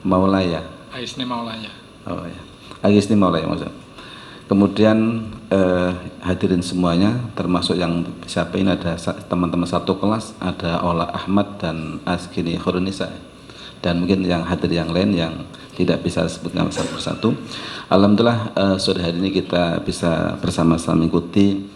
Maulaya. Agisni Maulaya. Oh ya, Agisni Maulaya maksud. Kemudian hadirin semuanya, termasuk yang siapa ini, ada teman-teman satu kelas, ada Ola Ahmad dan Asgini Khurunisa, dan mungkin yang hadir yang lain yang tidak bisa disebutkan satu persatu. Alhamdulillah sore hari ini kita bisa bersama-sama mengikuti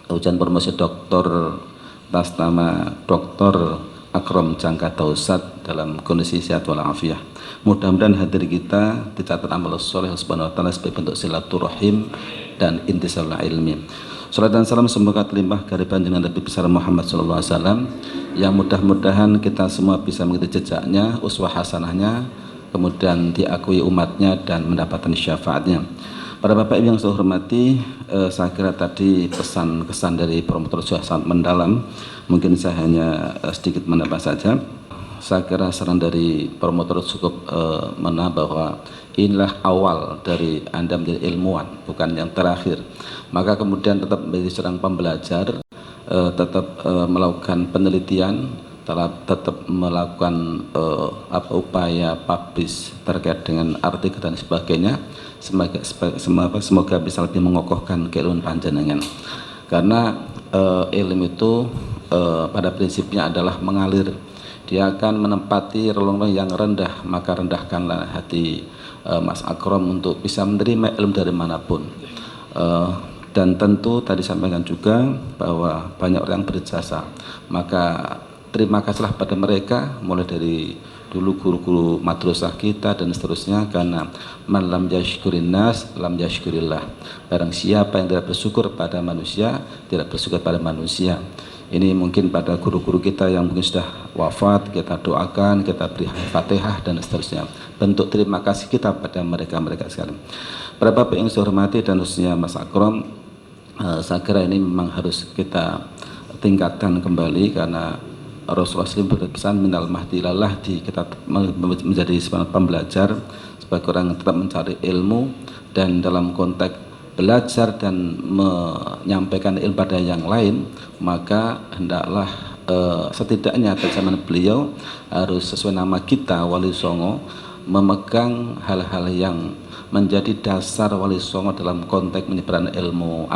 ujian promosi doktor atas nama Dr. Akram Jangka Dausat dalam kondisi sehat walafiat. Mudah-mudahan hadir kita dicatat amal soleh subhanahu wa ta'ala sebagai bentuk silaturahim dan intisal ilmi. Salat dan salam semoga terlimpah kehadiran dengan Nabi besar Muhammad SAW, yang mudah-mudahan kita semua bisa mengikuti jejaknya, uswah hasanahnya, kemudian diakui umatnya dan mendapatkan syafaatnya. Para Bapak Ibu yang saya hormati, saya kira tadi pesan kesan dari promotor sudah sangat mendalam. Mungkin saya hanya sedikit menambah saja. Saya kira saran dari promotor cukup menambah bahwa inilah awal dari Anda menjadi ilmuwan, bukan yang terakhir. Maka kemudian tetap menjadi seorang pembelajar, tetap melakukan penelitian, tetap melakukan upaya publish terkait dengan artikel dan sebagainya. Semoga bisa lebih mengokohkan keilmuan panjenengan, karena ilmu itu pada prinsipnya adalah mengalir. Dia akan menempati relung-relung yang rendah, maka rendahkanlah hati Mas Akrom untuk bisa menerima ilmu dari manapun. Dan tentu tadi sampaikan juga bahwa banyak orang yang berjasa, maka terima kasihlah pada mereka, mulai dari dulu guru-guru madrasah kita dan seterusnya, karena man lam yashkurin nas lam yashkurillah. Barang siapa yang tidak bersyukur pada manusia, tidak bersyukur pada manusia. Ini mungkin pada guru-guru kita yang mungkin sudah wafat, kita doakan, kita beri Fatihah dan seterusnya. Bentuk terima kasih kita pada mereka-mereka sekalian. Para Bapak yang saya hormati dan khususnya Mas Akrom, saya kira ini memang harus kita tingkatkan kembali, karena Rasulullah SAW berpesan minal mahdi ilal lahdi, kita menjadi sebagai pembelajar, sebagai orang yang tetap mencari ilmu, dan dalam konteks belajar dan menyampaikan ilmu pada yang lain, maka hendaklah setidaknya pada zaman beliau harus sesuai nama kita Wali Songo, memegang hal-hal yang menjadi dasar Wali Songo dalam konteks menyebarkan ilmu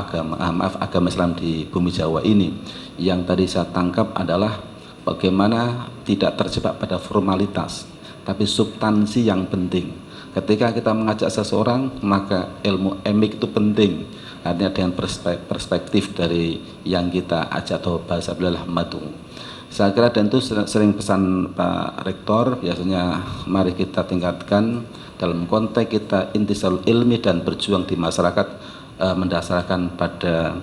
agama Islam di bumi Jawa ini. Yang tadi saya tangkap adalah bagaimana tidak terjebak pada formalitas, tapi substansi yang penting. Ketika kita mengajak seseorang, maka ilmu emik itu penting, artinya dengan perspektif dari yang kita ajak, atau bahasa beliau madu. Saya kira, dan itu sering pesan Pak Rektor, biasanya mari kita tingkatkan dalam konteks kita intisal ilmi dan berjuang di masyarakat, mendasarkan pada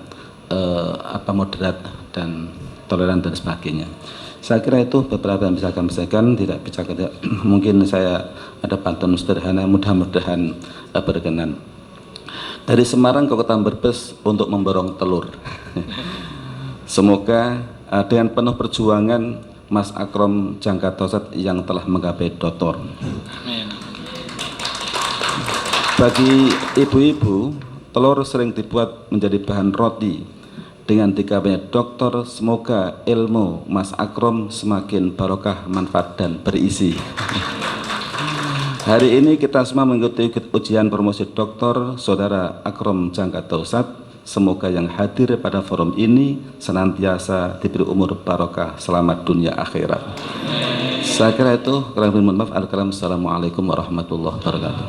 moderat dan toleran dan sebagainya. Saya kira itu beberapa yang bisa kami sampaikan, tidak bisa mungkin saya ada pantun sederhana, mudah-mudahan berkenan. Dari Semarang ke Kota Brebes untuk memborong telur. Semoga dengan penuh perjuangan Mas Akrom Jangka Tausat yang telah menggapai doktor. Bagi ibu-ibu, telur sering dibuat menjadi bahan roti. Dengan dikabainya doktor, semoga ilmu Mas Akrom semakin barokah, manfaat, dan berisi. Hari ini kita semua mengikuti ujian promosi doktor Saudara Akrom Jangka Tausat. Semoga yang hadir pada forum ini senantiasa diberi umur barokah, selamat dunia akhirat. Saya kira itu, kurang lebih mohon maaf. Assalamualaikum warahmatullahi wabarakatuh.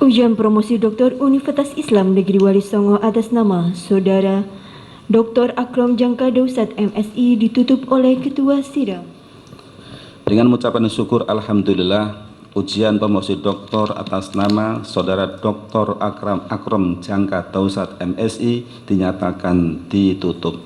Ujian promosi Doktor Universitas Islam Negeri Wali Songo atas nama Saudara Dr. Akrom Jangka Tausat MSI ditutup oleh Ketua Sidang. Dengan ucapan syukur alhamdulillah, ujian promosi doktor atas nama Saudara Dr. Akrom Jangka Tausat MSI dinyatakan ditutup.